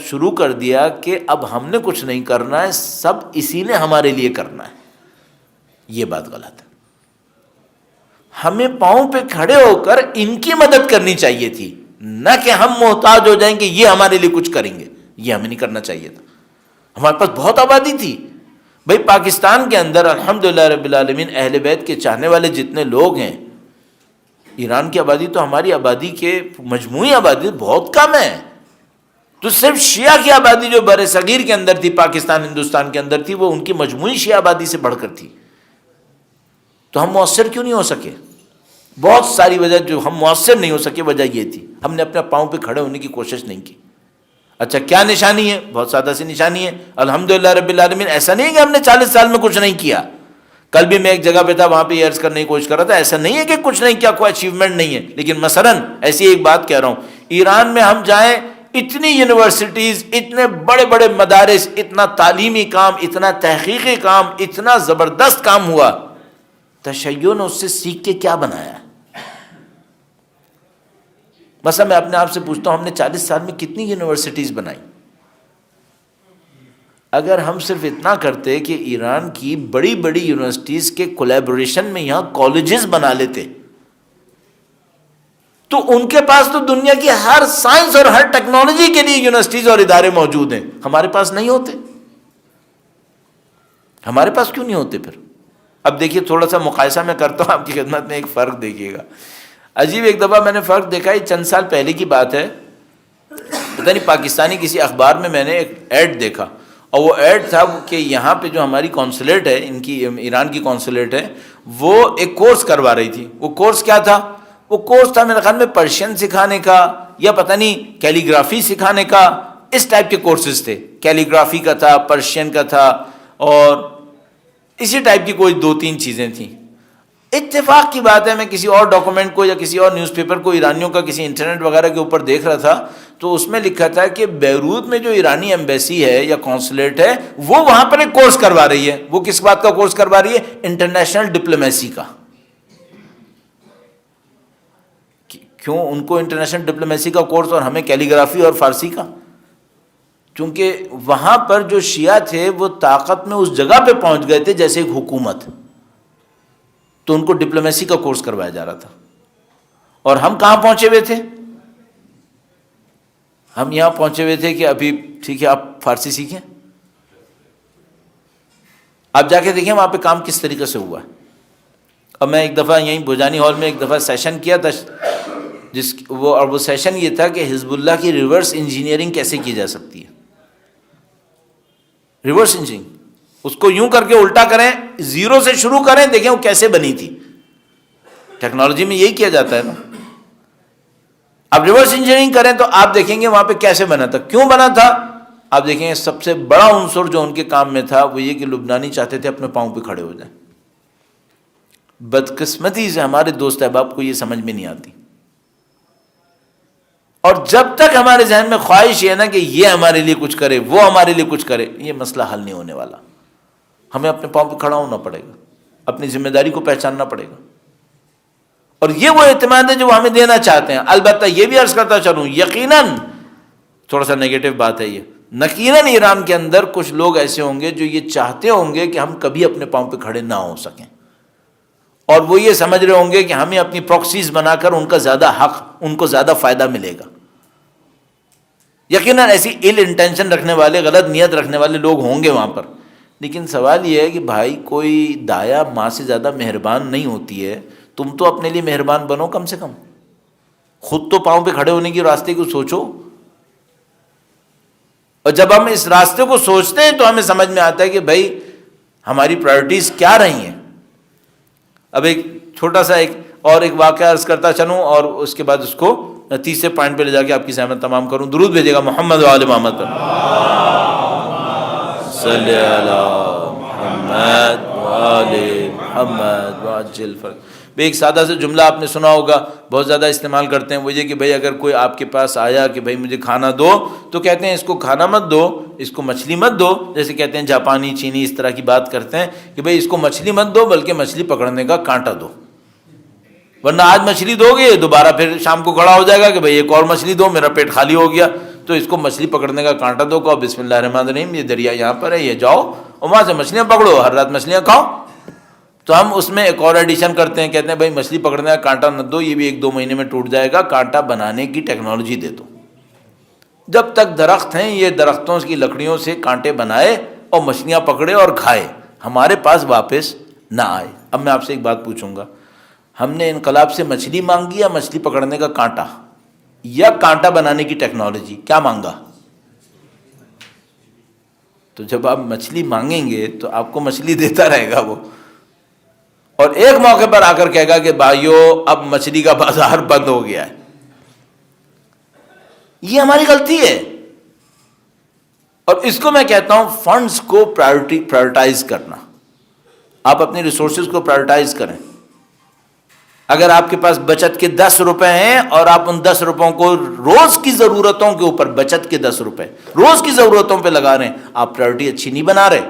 شروع کر دیا کہ اب ہم نے کچھ نہیں کرنا ہے، سب اسی نے ہمارے لیے کرنا ہے. یہ بات غلط ہے. ہمیں پاؤں پہ کھڑے ہو کر ان کی مدد کرنی چاہیے تھی، نہ کہ ہم محتاج ہو جائیں کہ یہ ہمارے لیے کچھ کریں گے. یہ ہمیں نہیں کرنا چاہیے تھا. ہمارے پاس بہت آبادی تھی بھائی. پاکستان کے اندر الحمدللہ رب العالمین اہل بیت کے چاہنے والے جتنے لوگ ہیں، ایران کی آبادی تو ہماری آبادی کے مجموعی آبادی بہت کم ہے. تو صرف شیعہ کی آبادی جو بر صغیر کے اندر تھی، پاکستان ہندوستان کے اندر تھی، وہ ان کی مجموعی شیعہ آبادی سے بڑھ کر تھی. تو ہم مؤثر کیوں نہیں ہو سکے؟ بہت ساری وجہ جو ہم مؤثر نہیں ہو سکے وجہ یہ تھی، ہم نے اپنے پاؤں پہ کھڑے ہونے کی کوشش نہیں کی. اچھا کیا نشانی ہے؟ بہت سادہ سی نشانی ہے الحمدللہ رب العالمین. ایسا نہیں ہے کہ ہم نے 40 سال میں کچھ نہیں کیا. کل بھی میں ایک جگہ پہ تھا، وہاں پہ یہ عرض کرنے کی کوشش کر رہا تھا، ایسا نہیں ہے کہ کچھ نہیں کیا، کوئی اچیومنٹ نہیں ہے. لیکن مثلاً ایسی ایک بات کہہ رہا ہوں، ایران میں ہم جائیں، اتنی یونیورسٹیز، اتنے بڑے بڑے مدارس، اتنا تعلیمی کام، اتنا تحقیقی کام، اتنا زبردست کام ہوا. تشیع نے اس سے سیکھ کے کیا بنایا؟ مثلا میں اپنے آپ سے پوچھتا ہوں، ہم نے 40 سال میں کتنی یونیورسٹیز بنائی؟ اگر ہم صرف اتنا کرتے کہ ایران کی بڑی بڑی یونیورسٹیز کے کولیبوریشن میں یہاں کالجز بنا لیتے، تو ان کے پاس تو دنیا کی ہر سائنس اور ہر ٹیکنالوجی کے لیے یونیورسٹیز اور ادارے موجود ہیں. ہمارے پاس نہیں ہوتے. ہمارے پاس کیوں نہیں ہوتے پھر؟ اب دیکھیے تھوڑا سا مقایسہ میں کرتا ہوں آپ کی خدمت میں، ایک فرق دیکھیے گا. عجیب ایک دفعہ میں نے فرق دیکھا، یہ چند سال پہلے کی بات ہے. پتہ نہیں پاکستانی کسی اخبار میں نے ایک ایڈ دیکھا، اور وہ ایڈ تھا کہ یہاں پہ جو ہماری کونسلیٹ ہے، ان کی ایران کی کونسلیٹ ہے، وہ ایک کورس کروا رہی تھی. وہ کورس کیا تھا؟ وہ کورس تھا میرے خیال میں پرشین سکھانے کا، یا پتہ نہیں کیلیگرافی سکھانے کا. اس ٹائپ کے کورسز تھے. کیلیگرافی کا تھا، پرشین کا تھا، اور اسی ٹائپ کی کوئی 2-3 چیزیں تھیں. اتفاق کی بات ہے، میں کسی اور ڈاکومنٹ کو یا کسی اور نیوز پیپر کو ایرانیوں کا کسی انٹرنیٹ وغیرہ کے اوپر دیکھ رہا تھا، تو اس میں لکھا تھا کہ بیروت میں جو ایرانی ایمبیسی ہے یا کونسلیٹ ہے، وہ وہاں پر ایک کورس کروا رہی ہے. وہ کس بات کا کورس کروا رہی ہے؟ انٹرنیشنل ڈپلومیسی کا. کیوں ان کو انٹرنیشنل ڈپلومیسی کا کورس اور ہمیں کیلیگرافی اور فارسی کا؟ کیونکہ وہاں پر جو شیعہ تھے وہ طاقت میں اس جگہ پہ پہنچ گئے تھے جیسے ایک حکومت، تو ان کو ڈپلومیسی کا کورس کروایا جا رہا تھا. اور ہم کہاں پہنچے ہوئے تھے؟ ہم یہاں پہنچے ہوئے تھے کہ ابھی ٹھیک ہے آپ فارسی سیکھیں. آپ جا کے دیکھیں وہاں پہ کام کس طریقے سے ہوا ہے. اب میں ایک دفعہ یہیں بھوجانی ہال میں ایک دفعہ سیشن کیا تھا، وہ سیشن یہ تھا کہ حزب اللہ کی ریورس انجینئرنگ کیسے کی جا سکتی ہے. ریورس انجینئرنگ، اس کو یوں کر کے الٹا کریں، زیرو سے شروع کریں، دیکھیں وہ کیسے بنی تھی. ٹیکنالوجی میں یہی کیا جاتا ہے نا. اب ریورس انجینئرنگ کریں تو آپ دیکھیں گے وہاں پہ کیسے بنا تھا، کیوں بنا تھا. آپ دیکھیں گے سب سے بڑا عنصر جو ان کے کام میں تھا وہ یہ کہ لبنانی چاہتے تھے اپنے پاؤں پہ کھڑے ہو جائیں. بدقسمتی سے ہمارے دوست احباب کو یہ سمجھ میں نہیں آتی. اور جب تک ہمارے ذہن میں خواہش ہے نا کہ یہ ہمارے لیے کچھ کرے، وہ ہمارے لیے کچھ کرے، یہ مسئلہ حل نہیں ہونے والا. ہمیں اپنے پاؤں پہ کھڑا ہونا پڑے گا، اپنی ذمہ داری کو پہچاننا پڑے گا. اور یہ وہ اعتماد ہے جو وہ ہمیں دینا چاہتے ہیں. البتہ یہ بھی عرض کرتا چلوں، یقیناً تھوڑا سا نیگیٹو بات ہے یہ، یقیناً ایران کے اندر کچھ لوگ ایسے ہوں گے جو یہ چاہتے ہوں گے کہ ہم کبھی اپنے پاؤں پہ کھڑے نہ ہو سکیں، اور وہ یہ سمجھ رہے ہوں گے کہ ہمیں اپنی پراکسیز بنا کر ان کا زیادہ حق، ان کو زیادہ فائدہ ملے گا. یقیناً ایسی ایل انٹینشن رکھنے والے، غلط نیت رکھنے والے لوگ ہوں گے وہاں پر. لیکن سوال یہ ہے کہ بھائی کوئی دایا ماں سے زیادہ مہربان نہیں ہوتی ہے. تم تو اپنے لیے مہربان بنو، کم سے کم خود تو پاؤں پہ کھڑے ہونے کی راستے کو سوچو. اور جب ہم اس راستے کو سوچتے ہیں تو ہمیں سمجھ میں آتا ہے کہ بھائی ہماری پرائرٹیز کیا رہی ہیں. اب ایک چھوٹا سا ایک واقعہ عرض کرتا چلوں، اور اس کے بعد اس کو تیسرے پوائنٹ پہ لے جا کے آپ کی زحمت تمام کروں. درود بھیجے گا محمد و آل محمد پر. صلی علی محمد و آل محمد وعجل فرج. ایک سادہ سے جملہ آپ نے سنا ہوگا، بہت زیادہ استعمال کرتے ہیں، وہ یہ کہ بھائی اگر کوئی آپ کے پاس آیا کہ بھائی مجھے کھانا دو، تو کہتے ہیں اس کو کھانا مت دو، اس کو مچھلی مت دو. جیسے کہتے ہیں جاپانی، چینی اس طرح کی بات کرتے ہیں کہ بھائی اس کو مچھلی مت دو بلکہ مچھلی پکڑنے کا کانٹا دو. ورنہ آج مچھلی دو گے دوبارہ پھر شام کو کھڑا ہو جائے گا کہ بھائی ایک اور مچھلی دو، میرا پیٹ خالی ہو گیا. تو اس کو مچھلی پکڑنے کا کانٹا دو، کہو بسم اللہ الرحمن الرحیم، یہ دریا یہاں پر ہے، یہ جاؤ اور وہاں سے مچھلیاں پکڑو، ہر رات مچھلیاں کھاؤ. تو ہم اس میں ایک اور ایڈیشن کرتے ہیں، کہتے ہیں بھائی مچھلی پکڑنے کا کانٹا نہ دو، یہ بھی 1-2 مہینے میں ٹوٹ جائے گا، کانٹا بنانے کی ٹیکنالوجی دے دو. جب تک درخت ہیں یہ درختوں کی لکڑیوں سے کانٹے بنائے اور مچھلیاں پکڑے اور کھائے، ہمارے پاس واپس نہ آئے. اب میں آپ سے ایک بات پوچھوں گا، ہم نے انقلاب سے مچھلی مانگی یا مچھلی پکڑنے کا کانٹا یا کانٹا بنانے کی ٹیکنالوجی؟ کیا مانگا؟ تو جب آپ مچھلی مانگیں گے تو آپ کو مچھلی دیتا رہے گا وہ، اور ایک موقع پر آ کر کہے گا کہ بھائیو اب مچھلی کا بازار بند ہو گیا ہے. یہ ہماری غلطی ہے، اور اس کو میں کہتا ہوں فنڈز کو پرائورٹائز کرنا. آپ اپنی ریسورسز کو پرائورٹائز کریں. اگر آپ کے پاس بچت کے 10 روپے ہیں اور آپ ان 10 روپوں کو روز کی ضرورتوں کے اوپر، بچت کے 10 روپے روز کی ضرورتوں پہ لگا رہے ہیں، آپ پرائورٹی اچھی نہیں بنا رہے.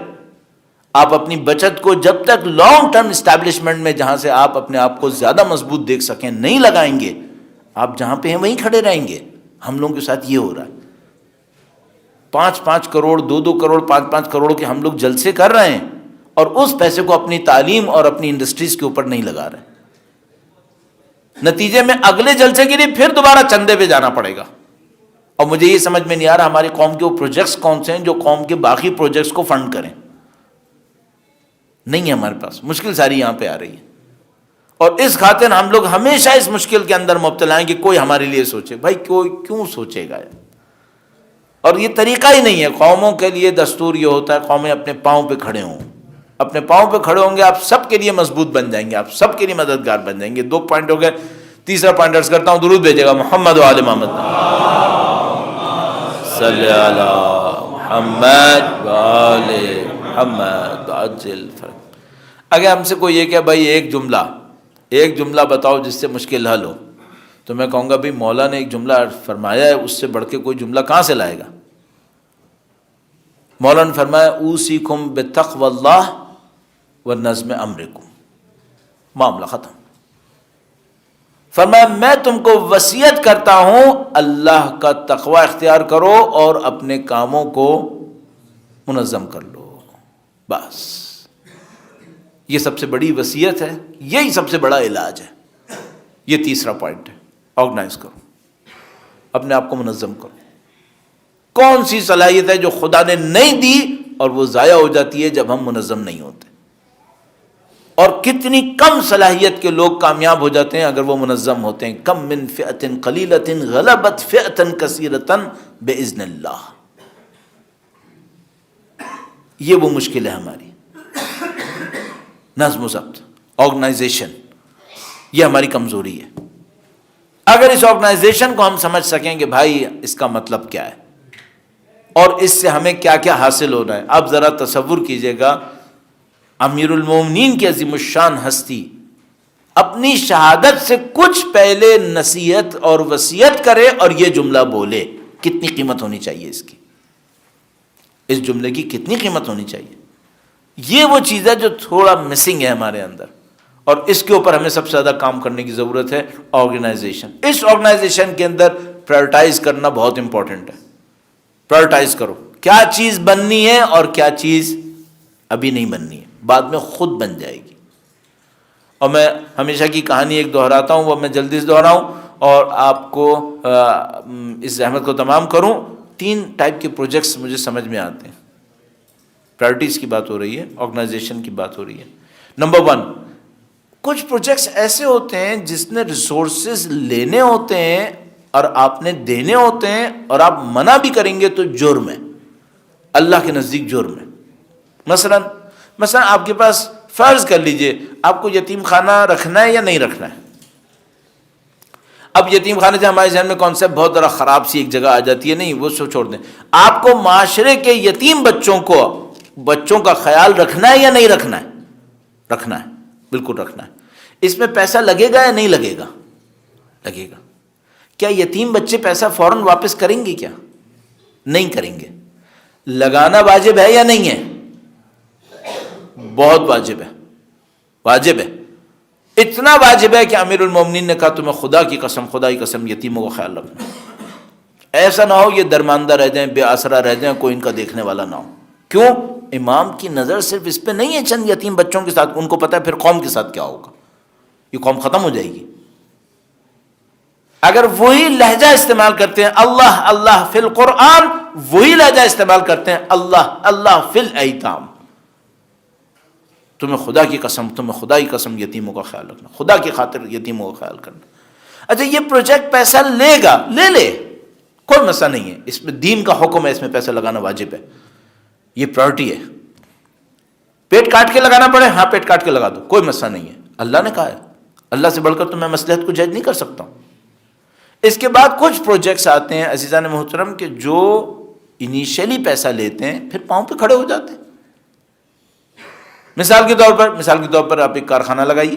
آپ اپنی بچت کو جب تک لانگ ٹرم اسٹیبلشمنٹ میں، جہاں سے آپ اپنے آپ کو زیادہ مضبوط دیکھ سکیں، نہیں لگائیں گے، آپ جہاں پہ ہیں وہیں کھڑے رہیں گے. ہم لوگوں کے ساتھ یہ ہو رہا ہے. 5-5 کروڑ 2-2 کروڑ 5-5 کروڑ کے ہم لوگ جلسے کر رہے ہیں اور اس پیسے کو اپنی تعلیم اور اپنی انڈسٹریز کے اوپر نہیں لگا رہے. نتیجے میں اگلے جلسے کے لیے پھر دوبارہ چندے پہ جانا پڑے گا. اور مجھے یہ سمجھ میں نہیں آ رہا ہماری قوم کے وہ پروجیکٹس کون سے ہیں جو قوم کے باقی پروجیکٹس کو فنڈ کریں. نہیں ہے ہمارے پاس، مشکل ساری یہاں پہ آ رہی ہے. اور اس خاطر ہم لوگ ہمیشہ اس مشکل کے اندر مبتلا ہیں کہ کوئی ہمارے لیے سوچے. بھائی کوئی کیوں سوچے گا؟ اور یہ طریقہ ہی نہیں ہے. قوموں کے لیے دستور یہ ہوتا ہے قومیں اپنے پاؤں پہ کھڑے ہوں. اپنے پاؤں پہ کھڑے ہوں گے آپ سب کے لیے مضبوط بن جائیں گے، آپ سب کے لیے مددگار بن جائیں گے. 2 پوائنٹ ہو گئے. تیسرا پوائنٹ عرض کرتا ہوں، درود بھیجے گا محمد و آل محمد، صلی علی محمد و آل محمد عجل فرج. اگر ہم سے کوئی یہ کہ بھائی ایک جملہ بتاؤ جس سے مشکل حل ہو، تو میں کہوں گا بھائی مولا نے ایک جملہ فرمایا ہے، اس سے بڑھ کے کوئی جملہ کہاں سے لائے گا؟ مولا نے فرمایا اوصیکم بتقوی اللہ و نظم امرکم، معاملہ ختم. فرمایا میں تم کو وصیت کرتا ہوں اللہ کا تقوی اختیار کرو اور اپنے کاموں کو منظم کر لو. بس یہ سب سے بڑی وصیت ہے، یہی سب سے بڑا علاج ہے. یہ تیسرا پوائنٹ ہے، آرگنائز کرو، اپنے آپ کو منظم کرو. کون سی صلاحیت ہے جو خدا نے نہیں دی اور وہ ضائع ہو جاتی ہے جب ہم منظم نہیں ہوتے؟ اور کتنی کم صلاحیت کے لوگ کامیاب ہو جاتے ہیں اگر وہ منظم ہوتے ہیں. کم من فئۃ قلیلۃ غلبت فئۃ کثیرۃ باذن اللہ. یہ وہ مشکل ہے ہماری، نظم و ضبط، آرگنائزیشن، یہ ہماری کمزوری ہے. اگر اس آرگنائزیشن کو ہم سمجھ سکیں کہ بھائی اس کا مطلب کیا ہے اور اس سے ہمیں کیا کیا حاصل ہو رہا ہے. آپ ذرا تصور کیجئے گا، امیر المومنین کی عظیم الشان ہستی اپنی شہادت سے کچھ پہلے نصیحت اور وصیت کرے اور یہ جملہ بولے. کتنی قیمت ہونی چاہیے اس کی، اس جملے کی کتنی قیمت ہونی چاہیے. یہ وہ چیز ہے جو تھوڑا مسنگ ہے ہمارے اندر، اور اس کے اوپر ہمیں سب سے زیادہ کام کرنے کی ضرورت ہے. آرگنائزیشن، اس آرگنائزیشن کے اندر پرائورٹائز کرنا بہت امپورٹنٹ ہے. پرائورٹائز کرو کیا چیز بننی ہے اور کیا چیز ابھی نہیں بننی ہے، بعد میں خود بن جائے گی. اور میں ہمیشہ کی کہانی ایک دہراتا ہوں، وہ میں جلدی سے دہراؤں اور آپ کو اس زحمت کو تمام کروں. 3 ٹائپ کے پروجیکٹس مجھے سمجھ میں آتے ہیں. پرائورٹیز کی بات ہو رہی ہے، آرگنائزیشن کی بات ہو رہی ہے. نمبر 1، کچھ پروجیکٹس ایسے ہوتے ہیں جس نے ریسورسز لینے ہوتے ہیں اور آپ نے دینے ہوتے ہیں، اور آپ منع بھی کریں گے تو جرم ہے، اللہ کے نزدیک جرم ہے. مثلا آپ کے پاس فرض کر لیجئے آپ کو یتیم خانہ رکھنا ہے یا نہیں رکھنا ہے. اب یتیم خانے سے ہمارے ذہن میں کانسیپٹ بہت ذرا خراب سی ایک جگہ آ جاتی ہے، نہیں وہ سب چھوڑ دیں. آپ کو معاشرے کے یتیم بچوں کا خیال رکھنا ہے یا نہیں رکھنا ہے؟ رکھنا ہے، بالکل رکھنا ہے. اس میں پیسہ لگے گا یا نہیں لگے گا؟ لگے گا. کیا یتیم بچے پیسہ فوراً واپس کریں گے؟ کیا نہیں کریں گے. لگانا واجب ہے یا نہیں ہے؟ بہت واجب ہے، واجب ہے. اتنا واجب ہے کہ امیر المومنین نے کہا تمہیں خدا کی قسم یتیموں کا خیال رکھنا، ایسا نہ ہو یہ درماندہ رہ جائیں، بے آسرا رہ جائیں، کوئی ان کا دیکھنے والا نہ ہو۔ کیوں؟ امام کی نظر صرف اس پہ نہیں ہے چند یتیم بچوں کے ساتھ، ان کو پتہ ہے پھر قوم کے ساتھ کیا ہوگا، یہ قوم ختم ہو جائے گی۔ اگر وہی لہجہ استعمال کرتے ہیں اللہ اللہ فی القرآن، وہی لہجہ استعمال کرتے ہیں اللہ اللہ فی الایتام، تمہیں خدا کی قسم یتیموں کا خیال رکھنا، خدا کی خاطر یتیموں کا خیال کرنا۔ اچھا یہ پروجیکٹ پیسہ لے گا، لے کوئی مسئلہ نہیں ہے، اس میں دین کا حکم ہے، اس میں پیسہ لگانا واجب ہے، یہ پرائورٹی ہے۔ پیٹ کاٹ کے لگانا پڑے، ہاں پیٹ کاٹ کے لگا دو، کوئی مسئلہ نہیں ہے، اللہ نے کہا ہے، اللہ سے بڑھ کر تو میں مصلحت کو جج نہیں کر سکتا ہوں۔ اس کے بعد کچھ پروجیکٹس آتے ہیں عزیزان محترم کہ جو انیشیلی پیسہ لیتے ہیں پھر پاؤں پہ کھڑے ہو جاتے ہیں۔ مثال کے طور پر آپ ایک کارخانہ لگائیے،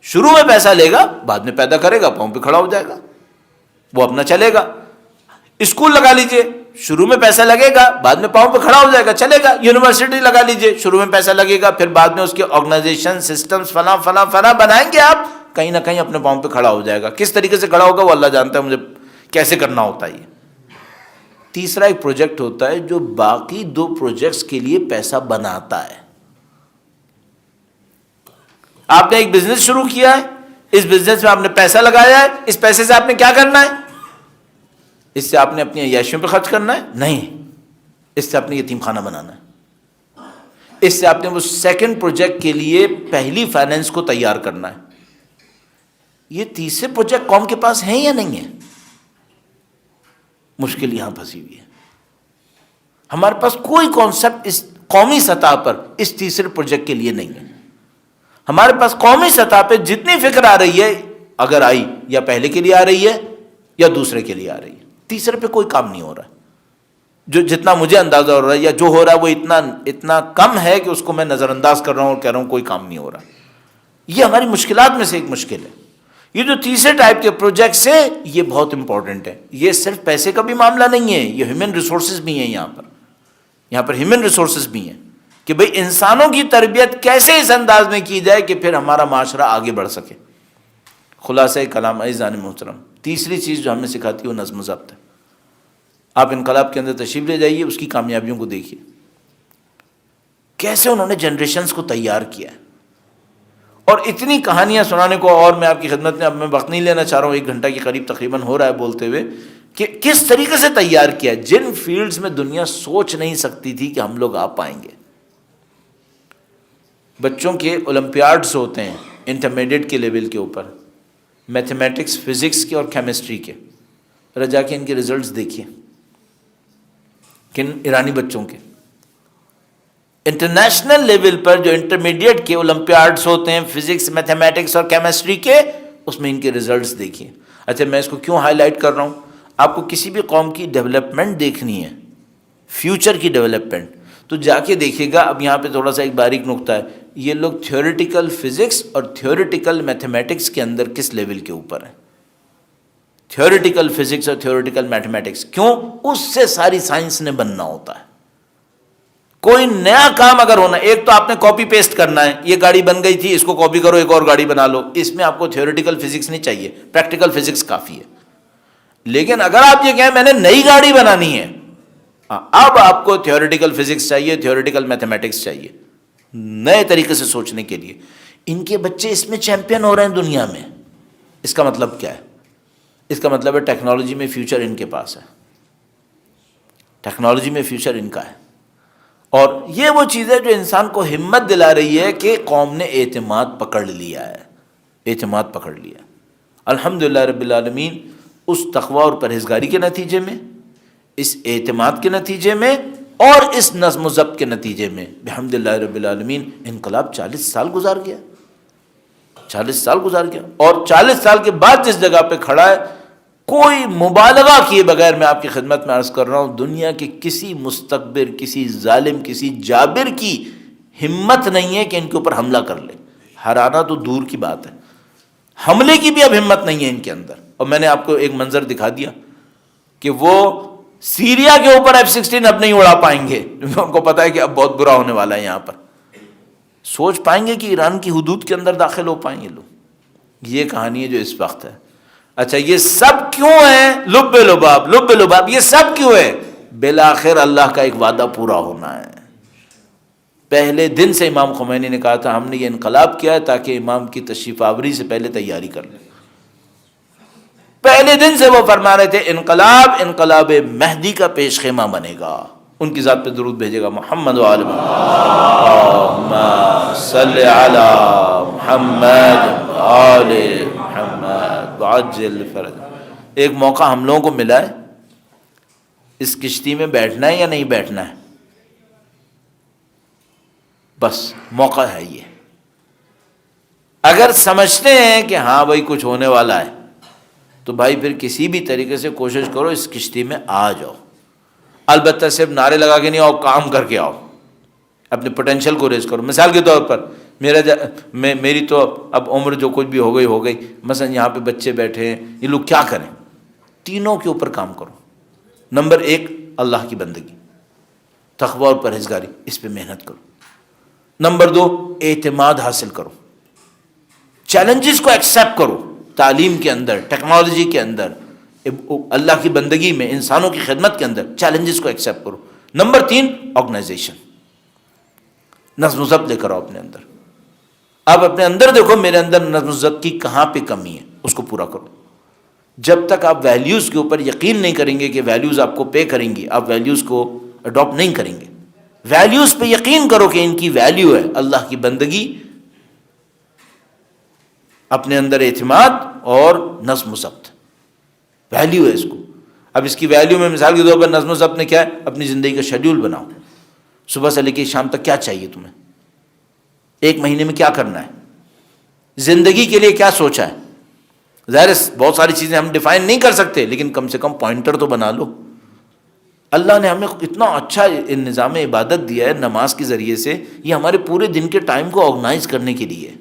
شروع میں پیسہ لے گا، بعد میں پیدا کرے گا، پاؤں پہ کھڑا ہو جائے گا، وہ اپنا چلے گا۔ اسکول لگا لیجئے، شروع میں پیسہ لگے گا، بعد میں پاؤں پہ کھڑا ہو جائے گا، چلے گا۔ یونیورسٹی لگا لیجئے، شروع میں پیسہ لگے گا، پھر بعد میں اس کے آرگنائزیشن سسٹمز فلاں بنائیں گے آپ، کہیں نہ کہیں اپنے پاؤں پہ کھڑا ہو جائے گا۔ کس طریقے سے کھڑا ہوگا وہ اللہ جانتا ہے، مجھے کیسے کرنا ہوتا ہے۔ تیسرا ایک پروجیکٹ ہوتا ہے جو باقی دو پروجیکٹس کے لیے پیسہ بناتا ہے۔ آپ نے ایک بزنس شروع کیا ہے، اس بزنس میں آپ نے پیسہ لگایا ہے، اس پیسے سے آپ نے کیا کرنا ہے؟ اس سے آپ نے اپنی عیاشیوں پہ خرچ کرنا ہے؟ نہیں، اس سے آپ نے یتیم خانہ بنانا ہے، اس سے آپ نے وہ سیکنڈ پروجیکٹ کے لیے پہلی فائنینس کو تیار کرنا ہے۔ یہ تیسرے پروجیکٹ قوم کے پاس ہیں یا نہیں ہے؟ مشکل یہاں پھنسی ہوئی ہے۔ ہمارے پاس کوئی کانسیپٹ اس قومی سطح پر اس تیسرے پروجیکٹ کے لیے نہیں ہے۔ ہمارے پاس قومی سطح پہ جتنی فکر آ رہی ہے، اگر آئی یا پہلے کے لیے آ رہی ہے یا دوسرے کے لیے آ رہی ہے، تیسرے پہ کوئی کام نہیں ہو رہا ہے۔ جو جتنا مجھے اندازہ ہو رہا ہے یا جو ہو رہا ہے وہ اتنا کم ہے کہ اس کو میں نظر انداز کر رہا ہوں اور کہہ رہا ہوں کوئی کام نہیں ہو رہا۔ یہ ہماری مشکلات میں سے ایک مشکل ہے۔ یہ جو تیسرے ٹائپ کے پروجیکٹس ہیں یہ بہت امپورٹنٹ ہے۔ یہ صرف پیسے کا بھی معاملہ نہیں ہے، یہ ہیومن ریسورسز بھی ہیں۔ یہاں پر ہیومن ریسورسز بھی ہیں کہ بھئی انسانوں کی تربیت کیسے اس انداز میں کی جائے کہ پھر ہمارا معاشرہ آگے بڑھ سکے۔ خلاصہ کلام عزیزان محترم، تیسری چیز جو ہمیں سکھاتی ہے وہ نظم و ضبط ہے۔ آپ انقلاب کے اندر تشریف لے جائیے، اس کی کامیابیوں کو دیکھیے، کیسے انہوں نے جنریشنز کو تیار کیا ہے۔ اور اتنی کہانیاں سنانے کو، اور میں آپ کی خدمت میں اب میں وقت نہیں لینا چاہ رہا ہوں، 1 گھنٹہ کے قریب تقریباً ہو رہا ہے بولتے ہوئے، کہ کس طریقے سے تیار کیا، جن فیلڈز میں دنیا سوچ نہیں سکتی تھی کہ ہم لوگ آ پائیں گے۔ بچوں کے اولمپیاڈز ہوتے ہیں انٹرمیڈیٹ کے لیول کے اوپر، میتھمیٹکس، فزکس کے اور کیمسٹری کے، رجا کے ان کے ریزلٹس دیکھیے، کن ایرانی بچوں کے۔ انٹرنیشنل لیول پر جو انٹرمیڈیٹ کے اولمپیاڈز ہوتے ہیں فزکس، میتھمیٹکس اور کیمسٹری کے، اس میں ان کے ریزلٹس دیکھیے۔ اچھا میں اس کو کیوں ہائی لائٹ کر رہا ہوں؟ آپ کو کسی بھی قوم کی ڈیولپمنٹ دیکھنی ہے، فیوچر کی ڈیولپمنٹ، تو جا کے دیکھیے گا۔ اب یہاں پہ تھوڑا سا ایک باریک نقطہ ہے، یہ لوگ تھیوریٹیکل فزکس اور تھیوریٹیکل میتھمیٹکس کے اندر کس لیول کے اوپر ہیں؟ تھیوریٹیکل فزکس اور تھیوریٹیکل میتھمیٹکس، کیوں؟ اس سے ساری سائنس نے بننا ہوتا ہے۔ کوئی نیا کام اگر ہونا، ایک تو آپ نے کاپی پیسٹ کرنا ہے، یہ گاڑی بن گئی تھی اس کو کاپی کرو ایک اور گاڑی بنا لو، اس میں آپ کو تھیوریٹیکل فزکس نہیں چاہیے، پریکٹیکل فزکس کافی ہے۔ لیکن اگر آپ یہ کہیں میں نے نئی گاڑی بنانی ہے، اب آپ کو تھیوریٹیکل فزکس چاہیے، تھیوریٹیکل میتھمیٹکس چاہیے، نئے طریقے سے سوچنے کے لیے۔ ان کے بچے اس میں چیمپئن ہو رہے ہیں دنیا میں۔ اس کا مطلب کیا ہے؟ اس کا مطلب ہے ٹیکنالوجی میں فیوچر ان کے پاس ہے، ٹیکنالوجی میں فیوچر ان کا ہے۔ اور یہ وہ چیز ہے جو انسان کو ہمت دلا رہی ہے کہ قوم نے اعتماد پکڑ لیا ہے، اعتماد پکڑ لیا۔ الحمدللہ رب العالمین، اس تقوی اور پرہیزگاری کے نتیجے میں، اس اعتماد کے نتیجے میں اور اس نظم و ضبط کے نتیجے میں بحمدللہ رب العالمین انقلاب 40 سال گزار گیا، 40 سال گزار گیا۔ اور 40 سال کے بعد جس جگہ پہ کھڑا ہے، کوئی مبالغہ کیے بغیر میں آپ کی خدمت میں عرض کر رہا ہوں، دنیا کے کسی مستکبر، کسی ظالم، کسی جابر کی ہمت نہیں ہے کہ ان کے اوپر حملہ کر لے۔ ہرانا تو دور کی بات ہے، حملے کی بھی اب ہمت نہیں ہے ان کے اندر۔ اور میں نے آپ کو ایک منظر دکھا دیا کہ وہ سیریا کے اوپر F-16 اب نہیں اڑا پائیں گے، کیونکہ ان کو پتا ہے کہ اب بہت برا ہونے والا ہے یہاں پر۔ سوچ پائیں گے کہ ایران کی حدود کے اندر داخل ہو پائیں گے لوگ؟ یہ کہانی ہے جو اس وقت ہے۔ اچھا یہ سب کیوں ہے؟ لب لباب، یہ سب کیوں ہے؟ بالآخر اللہ کا ایک وعدہ پورا ہونا ہے۔ پہلے دن سے امام خمینی نے کہا تھا ہم نے یہ انقلاب کیا ہے تاکہ امام کی تشریف آوری سے پہلے تیاری کر لیں۔ پہلے دن سے وہ فرما رہے تھے انقلاب مہدی کا پیش خیمہ بنے گا۔ ان کی ذات پہ درود بھیجے گا محمد و آل اللہم صلی علی محمد و آل محمد وعجل فرج۔ ایک موقع ہم لوگوں کو ملا ہے، اس کشتی میں بیٹھنا ہے یا نہیں بیٹھنا ہے، بس موقع ہے یہ۔ اگر سمجھتے ہیں کہ ہاں بھائی کچھ ہونے والا ہے تو بھائی پھر کسی بھی طریقے سے کوشش کرو اس کشتی میں آ جاؤ۔ البتہ صرف نعرے لگا کے نہیں آؤ، کام کر کے آؤ، اپنے پوٹینشیل کو ریز کرو۔ مثال کے طور پر میری تو اب عمر جو کچھ بھی ہو گئی، مثلا یہاں پہ بچے بیٹھے ہیں، یہ لوگ کیا کریں؟ تینوں کے اوپر کام کرو۔ نمبر 1 اللہ کی بندگی، تقوی اور پرہیزگاری، اس پہ محنت کرو۔ نمبر 2 اعتماد حاصل کرو، چیلنجز کو ایکسیپٹ کرو، تعلیم کے اندر، ٹیکنالوجی کے اندر، اللہ کی بندگی میں، انسانوں کی خدمت کے اندر چیلنجز کو ایکسیپٹ کرو۔ نمبر 3 آرگنائزیشن، نظم و ضبط لے کر آؤ اپنے اندر۔ آپ اپنے اندر دیکھو میرے اندر نظم و ضبط کی کہاں پہ کمی ہے، اس کو پورا کرو۔ جب تک آپ ویلیوز کے اوپر یقین نہیں کریں گے کہ ویلیوز آپ کو پے کریں گی، آپ ویلیوز کو اڈاپٹ نہیں کریں گے۔ ویلیوز پہ یقین کرو کہ ان کی ویلیو ہے اللہ کی بندگی، اپنے اندر اعتماد اور نظم و ضبط، ویلیو ہے اس کو۔ اب اس کی ویلیو میں مثال کے طور پر نظم و ضبط نے کیا ہے؟ اپنی زندگی کا شیڈیول بناؤ، صبح سے لے کے شام تک کیا چاہیے تمہیں، ایک مہینے میں کیا کرنا ہے، زندگی کے لیے کیا سوچا ہے۔ ظاہر ہے بہت ساری چیزیں ہم ڈیفائن نہیں کر سکتے، لیکن کم سے کم پوائنٹر تو بنا لو۔ اللہ نے ہمیں اتنا اچھا نظام عبادت دیا ہے نماز کے ذریعے سے، یہ ہمارے پورے دن کے ٹائم کو آرگنائز کرنے کے لیے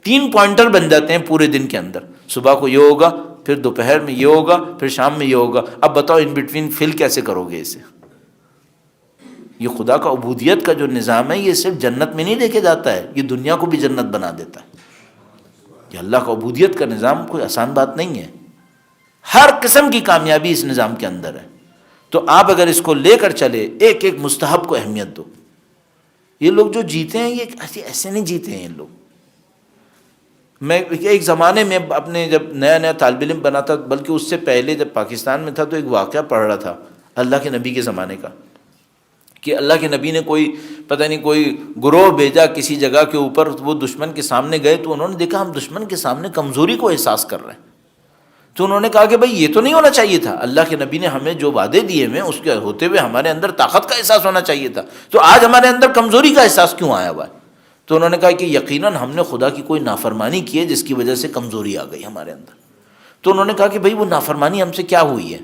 3 پوائنٹر بن جاتے ہیں پورے دن کے اندر۔ صبح کو یہ ہوگا، پھر دوپہر میں یہ ہوگا، پھر شام میں یہ ہوگا۔ اب بتاؤ ان بٹوین فل کیسے کرو گے اسے؟ یہ خدا کا عبودیت کا جو نظام ہے یہ صرف جنت میں نہیں لے کے جاتا ہے، یہ دنیا کو بھی جنت بنا دیتا ہے۔ یہ اللہ کا عبودیت کا نظام کوئی آسان بات نہیں ہے، ہر قسم کی کامیابی اس نظام کے اندر ہے۔ تو آپ اگر اس کو لے کر چلے، ایک ایک مستحب کو اہمیت دو۔ یہ لوگ جو جیتے ہیں یہ ایسے نہیں جیتے ہیں۔ یہ لوگ، میں ایک زمانے میں اپنے جب نیا طالب علم بنا تھا، بلکہ اس سے پہلے جب پاکستان میں تھا، تو ایک واقعہ پڑھ رہا تھا اللہ کے نبی کے زمانے کا، کہ اللہ کے نبی نے کوئی پتہ نہیں کوئی گروہ بھیجا کسی جگہ کے اوپر، وہ دشمن کے سامنے گئے تو انہوں نے دیکھا ہم دشمن کے سامنے کمزوری کو احساس کر رہے ہیں۔ تو انہوں نے کہا کہ بھائی یہ تو نہیں ہونا چاہیے تھا، اللہ کے نبی نے ہمیں جو وعدے دیے ہوئے اس کے ہوتے ہوئے ہمارے اندر طاقت کا احساس ہونا چاہیے تھا، تو آج ہمارے اندر کمزوری کا احساس کیوں آیا ہوا ہے؟ تو انہوں نے کہا کہ یقیناً ہم نے خدا کی کوئی نافرمانی کی ہے جس کی وجہ سے کمزوری آ گئی ہمارے اندر۔ تو انہوں نے کہا کہ بھائی وہ نافرمانی ہم سے کیا ہوئی ہے؟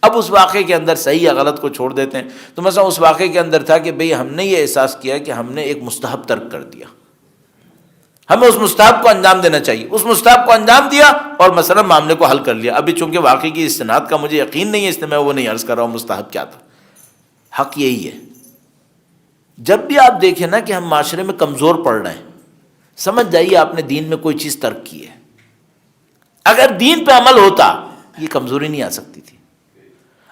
اب اس واقعے کے اندر صحیح یا غلط کو چھوڑ دیتے ہیں۔ تو مثلا اس واقعے کے اندر تھا کہ بھئی ہم نے یہ احساس کیا کہ ہم نے ایک مستحب ترک کر دیا، ہمیں اس مستحب کو انجام دینا چاہیے، اس مستحب کو انجام دیا اور مثلا معاملے کو حل کر لیا۔ ابھی چونکہ واقعے کی استناد کا مجھے یقین نہیں ہے، اس لیے میں وہ نہیں عرض کر رہا ہوں مستحب کیا تھا۔ حق یہی ہے، جب بھی آپ دیکھیں نا کہ ہم معاشرے میں کمزور پڑ رہے ہیں، سمجھ جائیے آپ نے دین میں کوئی چیز ترک کی ہے۔ اگر دین پہ عمل ہوتا یہ کمزوری نہیں آ سکتی تھی۔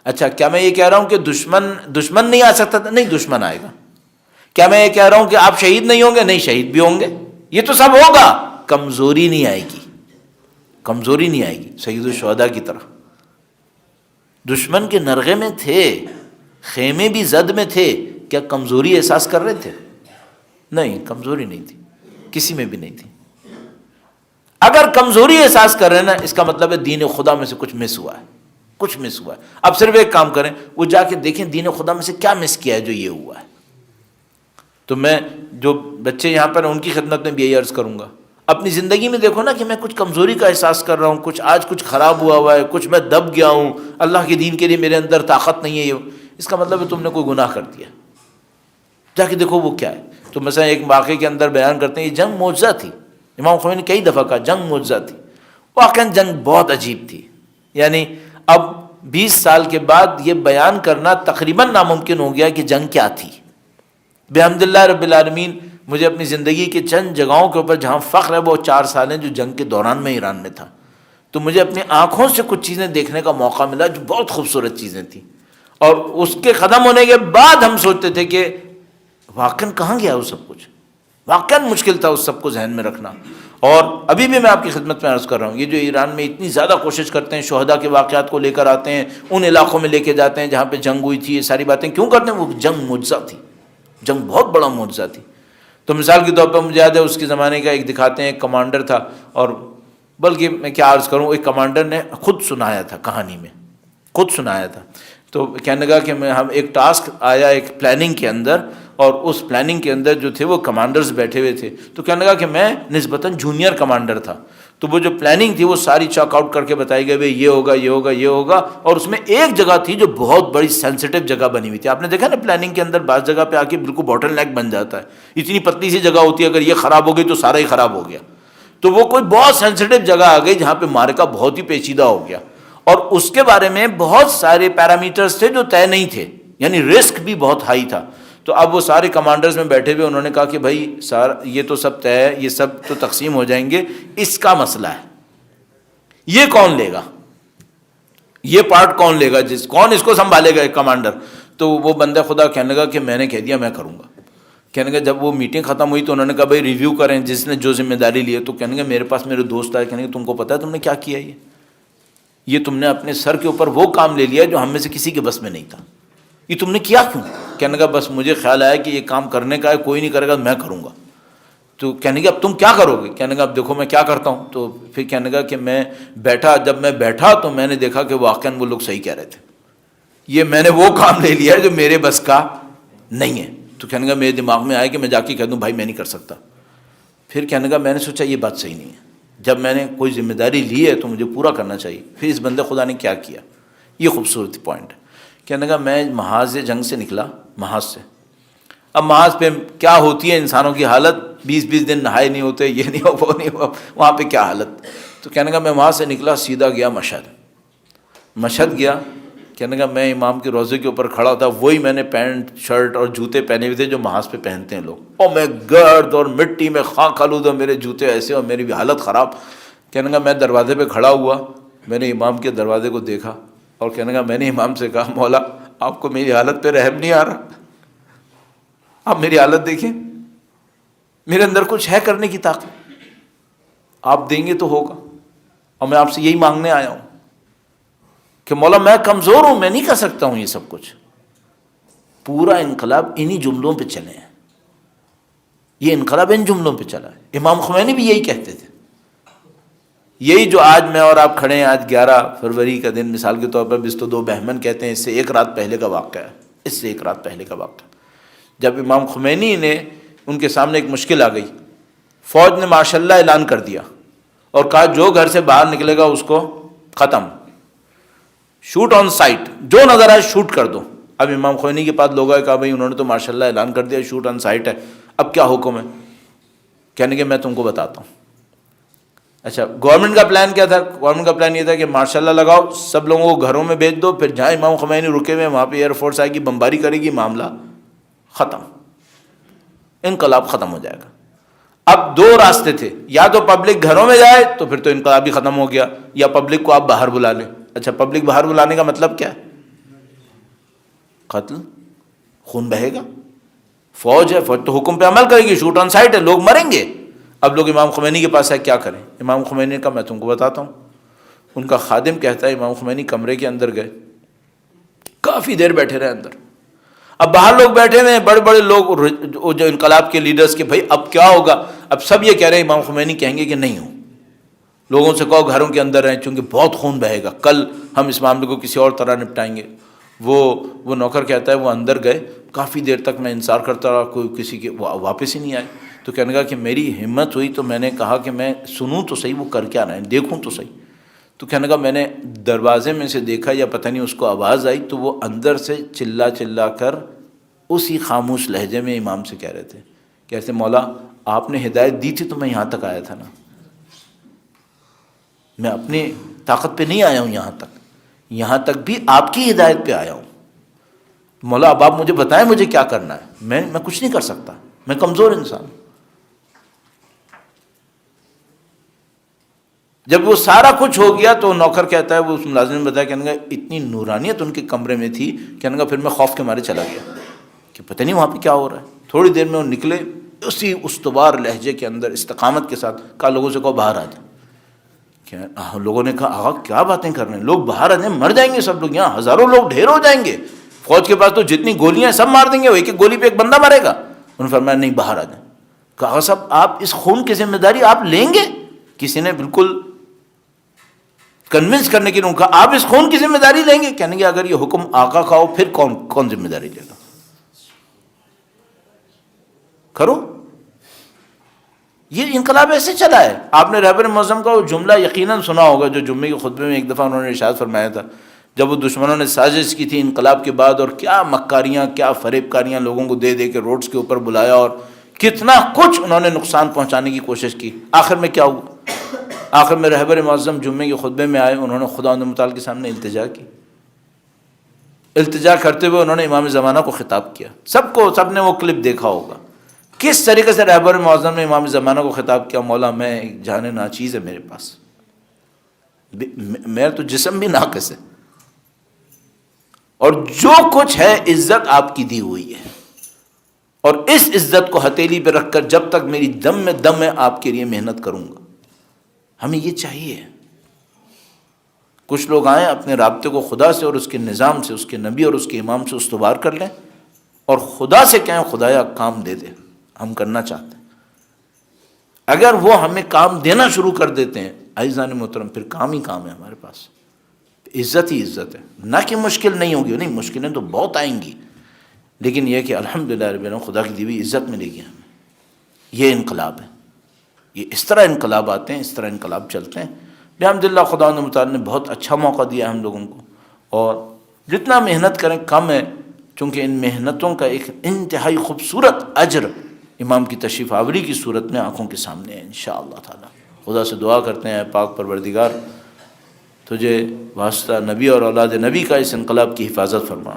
اچھا کیا میں یہ کہہ رہا ہوں کہ دشمن نہیں آ سکتا تھا؟ نہیں، دشمن آئے گا۔ کیا میں یہ کہہ رہا ہوں کہ آپ شہید نہیں ہوں گے؟ نہیں، شہید بھی ہوں گے، یہ تو سب ہوگا، کمزوری نہیں آئے گی، کمزوری نہیں آئے گی۔ سید الشہداء کی طرح دشمن کے نرغے میں تھے، خیمے بھی زد میں تھے، کیا کمزوری احساس کر رہے تھے؟ نہیں، کمزوری نہیں تھی، کسی میں بھی نہیں تھی۔ اگر کمزوری احساس کر رہے ہیں نا، اس کا مطلب ہے دین خدا میں سے کچھ مس ہوا ہے، کچھ مس ہوا ہے۔ اب صرف ایک کام کریں، وہ جا کے دیکھیں دین خدا میں سے کیا مس کیا ہے جو یہ ہوا ہے۔ تو میں جو بچے یہاں پر ہیں ان کی خدمت میں بھی یہی عرض کروں گا، اپنی زندگی میں دیکھو نا کہ میں کچھ کمزوری کا احساس کر رہا ہوں، کچھ خراب ہوا ہے، کچھ میں دب گیا ہوں، اللہ کے دین کے لیے میرے اندر طاقت نہیں ہے، اس کا مطلب ہے تم نے کوئی گناہ کر دیا۔ جا کے دیکھو وہ کیا ہے۔ تو مثلا ایک واقعے کے اندر بیان کرتے ہیں، یہ جنگ معجزہ تھی۔ امام خمینی نے کئی دفعہ کہا جنگ معجزہ تھی، واقعاً جنگ بہت عجیب تھی۔ یعنی اب 20 سال کے بعد یہ بیان کرنا تقریباً ناممکن ہو گیا کہ جنگ کیا تھی۔ بحمد اللہ رب العالمین مجھے اپنی زندگی کے چند جگہوں کے اوپر جہاں فخر ہے وہ 4 سال ہیں جو جنگ کے دوران میں ایران میں تھا، تو مجھے اپنی آنکھوں سے کچھ چیزیں دیکھنے کا موقع ملا جو بہت خوبصورت چیزیں تھیں، اور اس کے ختم ہونے کے بعد ہم سوچتے تھے کہ واقعاً کہاں گیا وہ سب کچھ، واقعاً مشکل تھا اس سب کو ذہن میں رکھنا۔ اور ابھی بھی میں آپ کی خدمت میں عرض کر رہا ہوں، یہ جو ایران میں اتنی زیادہ کوشش کرتے ہیں، شہداء کے واقعات کو لے کر آتے ہیں، ان علاقوں میں لے کے جاتے ہیں جہاں پہ جنگ ہوئی تھی، یہ ساری باتیں کیوں کرتے ہیں؟ وہ جنگ معجزہ تھی، جنگ بہت بڑا معجزہ تھی۔ تو مثال کے طور پر مجھے یاد ہے اس کے زمانے کا ایک دکھاتے ہیں، ایک کمانڈر تھا، اور بلکہ میں کیا عرض کروں، ایک کمانڈر نے خود سنایا تھا، کہانی میں خود سنایا تھا۔ تو کہنے لگا کہ ہم ایک ٹاسک آیا ایک پلاننگ کے اندر، اور اس پلاننگ کے اندر جو تھے وہ کمانڈرز بیٹھے ہوئے تھے، تو کہنے لگا کہ میں نسبتاً جونیئر کمانڈر تھا، تو وہ جو پلاننگ تھی وہ ساری چاک آؤٹ کر کے بتائی گئی، بھئی یہ ہوگا یہ ہوگا یہ ہوگا، اور اس میں ایک جگہ تھی جو بہت بڑی سینسیٹیو جگہ بنی ہوئی تھی۔ آپ نے دیکھا نا پلاننگ کے اندر بعض جگہ پہ آ کے بالکل باٹل نیک بن جاتا ہے، اتنی پتلی سی جگہ ہوتی ہے، اگر یہ خراب ہو گئی تو سارا ہی خراب ہو گیا۔ تو وہ کوئی بہت سینسیٹیو جگہ آ گئی جہاں پہ معرکہ بہت ہی پیچیدہ ہو گیا، اور اس کے بارے میں بہت سارے پیرامیٹرز تھے جو طے نہیں تھے، یعنی رسک بھی بہت ہائی تھا۔ تو اب وہ سارے کمانڈرز میں بیٹھے ہوئے، انہوں نے کہا کہ بھائی سارا یہ تو سب طے ہے، یہ سب تو تقسیم ہو جائیں گے، اس کا مسئلہ ہے، یہ کون لے گا، یہ پارٹ کون لے گا، کون اس کو سنبھالے گا ایک کمانڈر۔ تو وہ بندہ خدا کہنے لگا کہ میں نے کہہ دیا میں کروں گا۔ کہنے لگا جب وہ میٹنگ ختم ہوئی تو انہوں نے کہا بھائی ریویو کریں جس نے جو ذمہ داری لی ہے، تو کہنے لگا میرے پاس میرے دوست آئے، کہنے لگا تم کو پتہ ہے تم نے کیا کیا، یہ تم نے اپنے سر کے اوپر وہ کام لے لیا جو ہم میں سے کسی کے بس میں نہیں تھا، یہ تم نے کیا کیوں؟ کہنے لگا بس مجھے خیال آیا کہ یہ کام کرنے کا ہے، کوئی نہیں کرے گا میں کروں گا۔ تو کہنے لگا اب تم کیا کرو گے؟ کہنے لگا اب دیکھو میں کیا کرتا ہوں۔ تو پھر کہنے لگا کہ میں بیٹھا، جب میں بیٹھا تو میں نے دیکھا کہ واقعاً وہ لوگ صحیح کہہ رہے تھے، یہ میں نے وہ کام لے لیا ہے جو میرے بس کا نہیں ہے۔ تو کہنے لگا میرے دماغ میں آیا کہ میں جا کے کہہ دوں بھائی میں نہیں کر سکتا۔ پھر کہنے لگا میں نے سوچا یہ بات صحیح نہیں ہے، جب میں نے کوئی ذمہ داری لی ہے تو مجھے پورا کرنا چاہیے۔ پھر اس بندے خدا نے کیا کیا، یہ خوبصورت پوائنٹ ہے۔ کہنے لگا میں محاذ جنگ سے نکلا، محاذ سے، اب محاذ پہ کیا ہوتی ہے انسانوں کی حالت، 20 دن نہائے نہیں ہوتے، یہ نہیں ہو وہ نہیں ہو، وہاں پہ کیا حالت۔ تو کہنے لگا میں وہاں سے نکلا سیدھا گیا مشہد گیا۔ کہنے لگا میں امام کے روضے کے اوپر کھڑا تھا، وہی میں نے پینٹ شرٹ اور جوتے پہنے ہوئے تھے جو محاذ پہ پہنتے ہیں لوگ، اور میں گرد اور مٹی میں خاک آلود، میرے جوتے ایسے اور میری بھی حالت خراب۔ کہنے لگا میں دروازے پہ کھڑا ہوا، میں نے امام کے دروازے کو دیکھا، اور کہنے لگا میں نے امام سے کہا مولا آپ کو میری حالت پہ رحم نہیں آ رہا، آپ میری حالت دیکھیں، میرے اندر کچھ ہے کرنے کی طاقت، آپ دیں گے تو ہوگا، اور میں آپ سے یہی مانگنے آیا ہوں کہ مولا میں کمزور ہوں، میں نہیں کر سکتا ہوں یہ سب کچھ۔ پورا انقلاب انہی جملوں پہ چلے ہیں، یہ انقلاب ان جملوں پہ چلا ہے۔ امام خمینی بھی یہی کہتے تھے، یہی جو آج میں اور آپ کھڑے ہیں، آج 11 فروری کا دن مثال کے طور پر 22 بہمن کہتے ہیں، اس سے ایک رات پہلے کا واقعہ ہے، اس سے ایک رات پہلے کا واقعہ، جب امام خمینی نے ان کے سامنے ایک مشکل آ گئی، فوج نے ماشاء اللہ اعلان کر دیا اور کہا جو گھر سے باہر نکلے گا اس کو ختم، شوٹ آن سائٹ، جو نظر آئے شوٹ کر دو۔ اب امام خمینی کے پاس لوگ آئے، کہا بھائی انہوں نے تو ماشاء اللہ اعلان کر دیا شوٹ آن سائٹ ہے، اب کیا حکم ہے؟ کہنے کہ میں تم کو بتاتا ہوں۔ اچھا گورنمنٹ کا پلان کیا تھا؟ گورنمنٹ کا پلان یہ تھا کہ ماشاء اللہ لگاؤ، سب لوگوں کو گھروں میں بھیج دو، پھر جہاں امام خمینی رکے ہوئے وہاں پہ ایئر فورس آئے گی، بمباری کرے گی، معاملہ ختم، انقلاب ختم ہو جائے گا۔ اب 2 راستے تھے، یا تو پبلک گھروں میں جائے تو پھر تو انقلاب ہی ختم ہو گیا، یا پبلک کو آپ باہر بلا لیں۔ اچھا پبلک باہر بلانے کا مطلب کیا ہے؟ قتل، خون بہے گا، فوج ہے، فوج تو حکم پہ عمل کرے گی، شوٹ آن سائٹ ہے، لوگ مریں گے۔ اب لوگ امام خمینی کے پاس ہے، کیا کریں؟ امام خمینی کا میں تم کو بتاتا ہوں۔ ان کا خادم کہتا ہے امام خمینی کمرے کے اندر گئے، کافی دیر بیٹھے رہے اندر، اب باہر لوگ بیٹھے ہوئے ہیں، بڑے بڑے لوگ جو انقلاب کے لیڈرز کے، بھائی اب کیا ہوگا؟ اب سب یہ کہہ رہے ہیں امام خمینی کہیں گے کہ نہیں ہو، لوگوں سے کہو گھروں کے اندر رہیں چونکہ بہت خون بہے گا، کل ہم اس معاملے کو کسی اور طرح نپٹائیں گے۔ وہ نوکر کہتا ہے وہ اندر گئے، کافی دیر تک میں انتظار کرتا رہا، کوئی کسی کے واپس ہی نہیں آئے۔ تو کہنے لگا کہ میری ہمت ہوئی تو میں نے کہا کہ میں سنوں تو صحیح وہ کر کیا رہے ہیں، دیکھوں تو صحیح۔ تو کہنے لگا میں نے دروازے میں سے دیکھا، یا پتہ نہیں اس کو آواز آئی، تو وہ اندر سے چلا کر اسی خاموش لہجے میں امام سے کہہ رہے تھے، کہتے مولا آپ نے ہدایت دی تھی تو میں یہاں تک آیا تھا نا، میں اپنی طاقت پہ نہیں آیا ہوں، یہاں تک بھی آپ کی ہدایت پہ آیا ہوں۔ مولا اب آپ مجھے بتائیں مجھے کیا کرنا ہے، میں کچھ نہیں کر سکتا، میں کمزور انسان ہوں۔ جب وہ سارا کچھ ہو گیا تو نوکر کہتا ہے، وہ اس ملازم نے بتایا، کہنے گا اتنی نورانیت ان کے کمرے میں تھی، کہنے گا پھر میں خوف کے مارے چلا گیا کہ پتہ نہیں وہاں پہ کیا ہو رہا ہے۔ تھوڑی دیر میں وہ نکلے، اسی استوار لہجے کے اندر استقامت کے ساتھ کہا لوگوں سے کہو باہر آ جائیں۔ لوگوں نے کہا آقا کیا باتیں کر رہے ہیں، لوگ باہر آ جائیں، مر جائیں گے سب لوگ، یہاں ہزاروں لوگ ڈھیر ہو جائیں گے، فوج کے پاس تو جتنی گولیاں ہیں سب مار دیں گے، وہ ایک ایک گولی پہ ایک بندہ مرے گا۔ انہوں نے فرمایا نہیں، باہر آ جائیں۔ کہا آقا صاحب آپ اس خون کی ذمہ داری آپ لیں گے؟ کسی نے بالکل کنونس کرنے کے لیے کہا آپ اس خون کی ذمہ داری لیں گے؟ کہنے گے اگر یہ حکم آقا کا ہو پھر کون ذمہ داری لے گا؟ کرو۔ یہ انقلاب ایسے چلا ہے۔ آپ نے رہبر معظم کا وہ جملہ یقیناً سنا ہوگا جو جمعے کے خطبے میں ایک دفعہ انہوں نے ارشاد فرمایا تھا، جب وہ دشمنوں نے سازش کی تھی انقلاب کے بعد، اور کیا مکاریاں کیا فریب کاریاں لوگوں کو دے دے کے روڈز کے اوپر بلایا، اور کتنا کچھ انہوں نے نقصان پہنچانے کی کوشش کی، آخر میں کیا ہوا؟ آخر میں رہبر معظم جمعے کے خطبے میں آئے، انہوں نے خداوند متعال کے سامنے التجا کی۔ التجا کرتے ہوئے انہوں نے امام زمانہ کو خطاب کیا۔ سب نے وہ کلپ دیکھا ہوگا کس طریقے سے رہبر معظم نے امام زمانہ کو خطاب کیا، مولا میں ایک جان ناچیز ہے میرے پاس، میرا تو جسم بھی ناقص ہے، اور جو کچھ ہے عزت آپ کی دی ہوئی ہے، اور اس عزت کو ہتھیلی پہ رکھ کر جب تک میری دم میں دم ہے آپ کے لیے محنت کروں گا۔ ہمیں یہ چاہیے۔ کچھ لوگ آئیں اپنے رابطے کو خدا سے اور اس کے نظام سے، اس کے نبی اور اس کے امام سے استوار کر لیں، اور خدا سے کہیں خدایا کام دے دے، ہم کرنا چاہتے ہیں۔ اگر وہ ہمیں کام دینا شروع کر دیتے ہیں عزیزان محترم، پھر کام ہی کام ہے ہمارے پاس، عزت ہی عزت ہے۔ نہ کہ مشکل نہیں ہوگی، نہیں مشکلیں تو بہت آئیں گی، لیکن یہ کہ الحمدللہ رب العالمین خدا کی دی ہوئی عزت ملے گی ہمیں۔ یہ انقلاب ہے، یہ اس طرح انقلاب آتے ہیں، اس طرح انقلاب چلتے ہیں۔ الحمدللہ خدا متعال نے بہت اچھا موقع دیا ہم لوگوں کو، اور جتنا محنت کریں کم ہے، چونکہ ان محنتوں کا ایک انتہائی خوبصورت اجر امام کی تشریف آوری کی صورت میں آنکھوں کے سامنے ہے انشاءاللہ تعالی۔ خدا سے دعا کرتے ہیں پاک پروردگار تجھے واسطہ نبی اور اولاد نبی کا اس انقلاب کی حفاظت فرما۔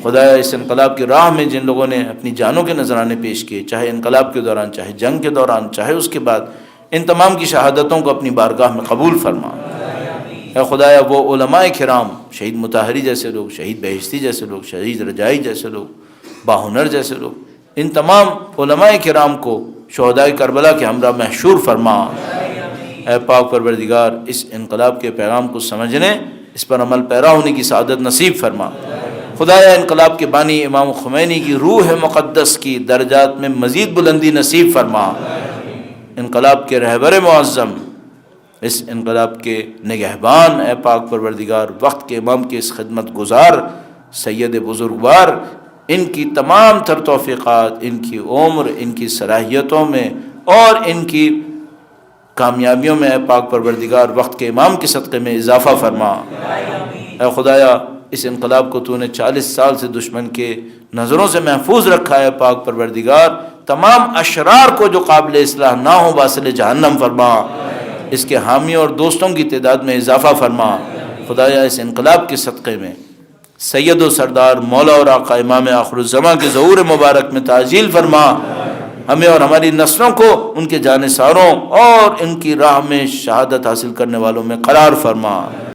خدایا اس انقلاب کی راہ میں جن لوگوں نے اپنی جانوں کے نذرانے پیش کیے، چاہے انقلاب کے دوران، چاہے جنگ کے دوران، چاہے اس کے بعد، ان تمام کی شہادتوں کو اپنی بارگاہ میں قبول فرما۔ اے خدایا وہ علماء کرام، شہید مطہری جیسے لوگ، شہید بہشتی جیسے لوگ، شہید رجائی جیسے لوگ، باہنر جیسے لوگ، ان تمام علماء کرام کو شہدائے کربلا کے ہمراہ محشور فرما۔ اے پاک پروردگار اس انقلاب کے پیغام کو سمجھنے، اس پر عمل پیرا ہونے کی سعادت نصیب فرما۔ خدایا انقلاب کے بانی امام خمینی کی روح مقدس کی درجات میں مزید بلندی نصیب فرما۔ انقلاب کے رہبر معظم، اس انقلاب کے نگہبان، اے پاک پروردگار وقت کے امام کے اس خدمت گزار سید بزرگوار، ان کی تمام تر توفیقات، ان کی عمر، ان کی صلاحیتوں میں اور ان کی کامیابیوں میں اے پاک پروردگار وقت کے امام کے صدقے میں اضافہ فرما۔ اے خدایا اس انقلاب کو تو نے 40 سال سے دشمن کے نظروں سے محفوظ رکھا ہے، پاک پروردگار تمام اشرار کو جو قابل اصلاح نہ ہو واصل جہنم فرما، اس کے حامی اور دوستوں کی تعداد میں اضافہ فرما۔ خدایا اس انقلاب کے صدقے میں سید و سردار مولا اور آقا امام آخر الزماں کے ظہور مبارک میں تعجیل فرما۔ ہمیں اور ہماری نسلوں کو ان کے جانثاروں اور ان کی راہ میں شہادت حاصل کرنے والوں میں قرار فرما۔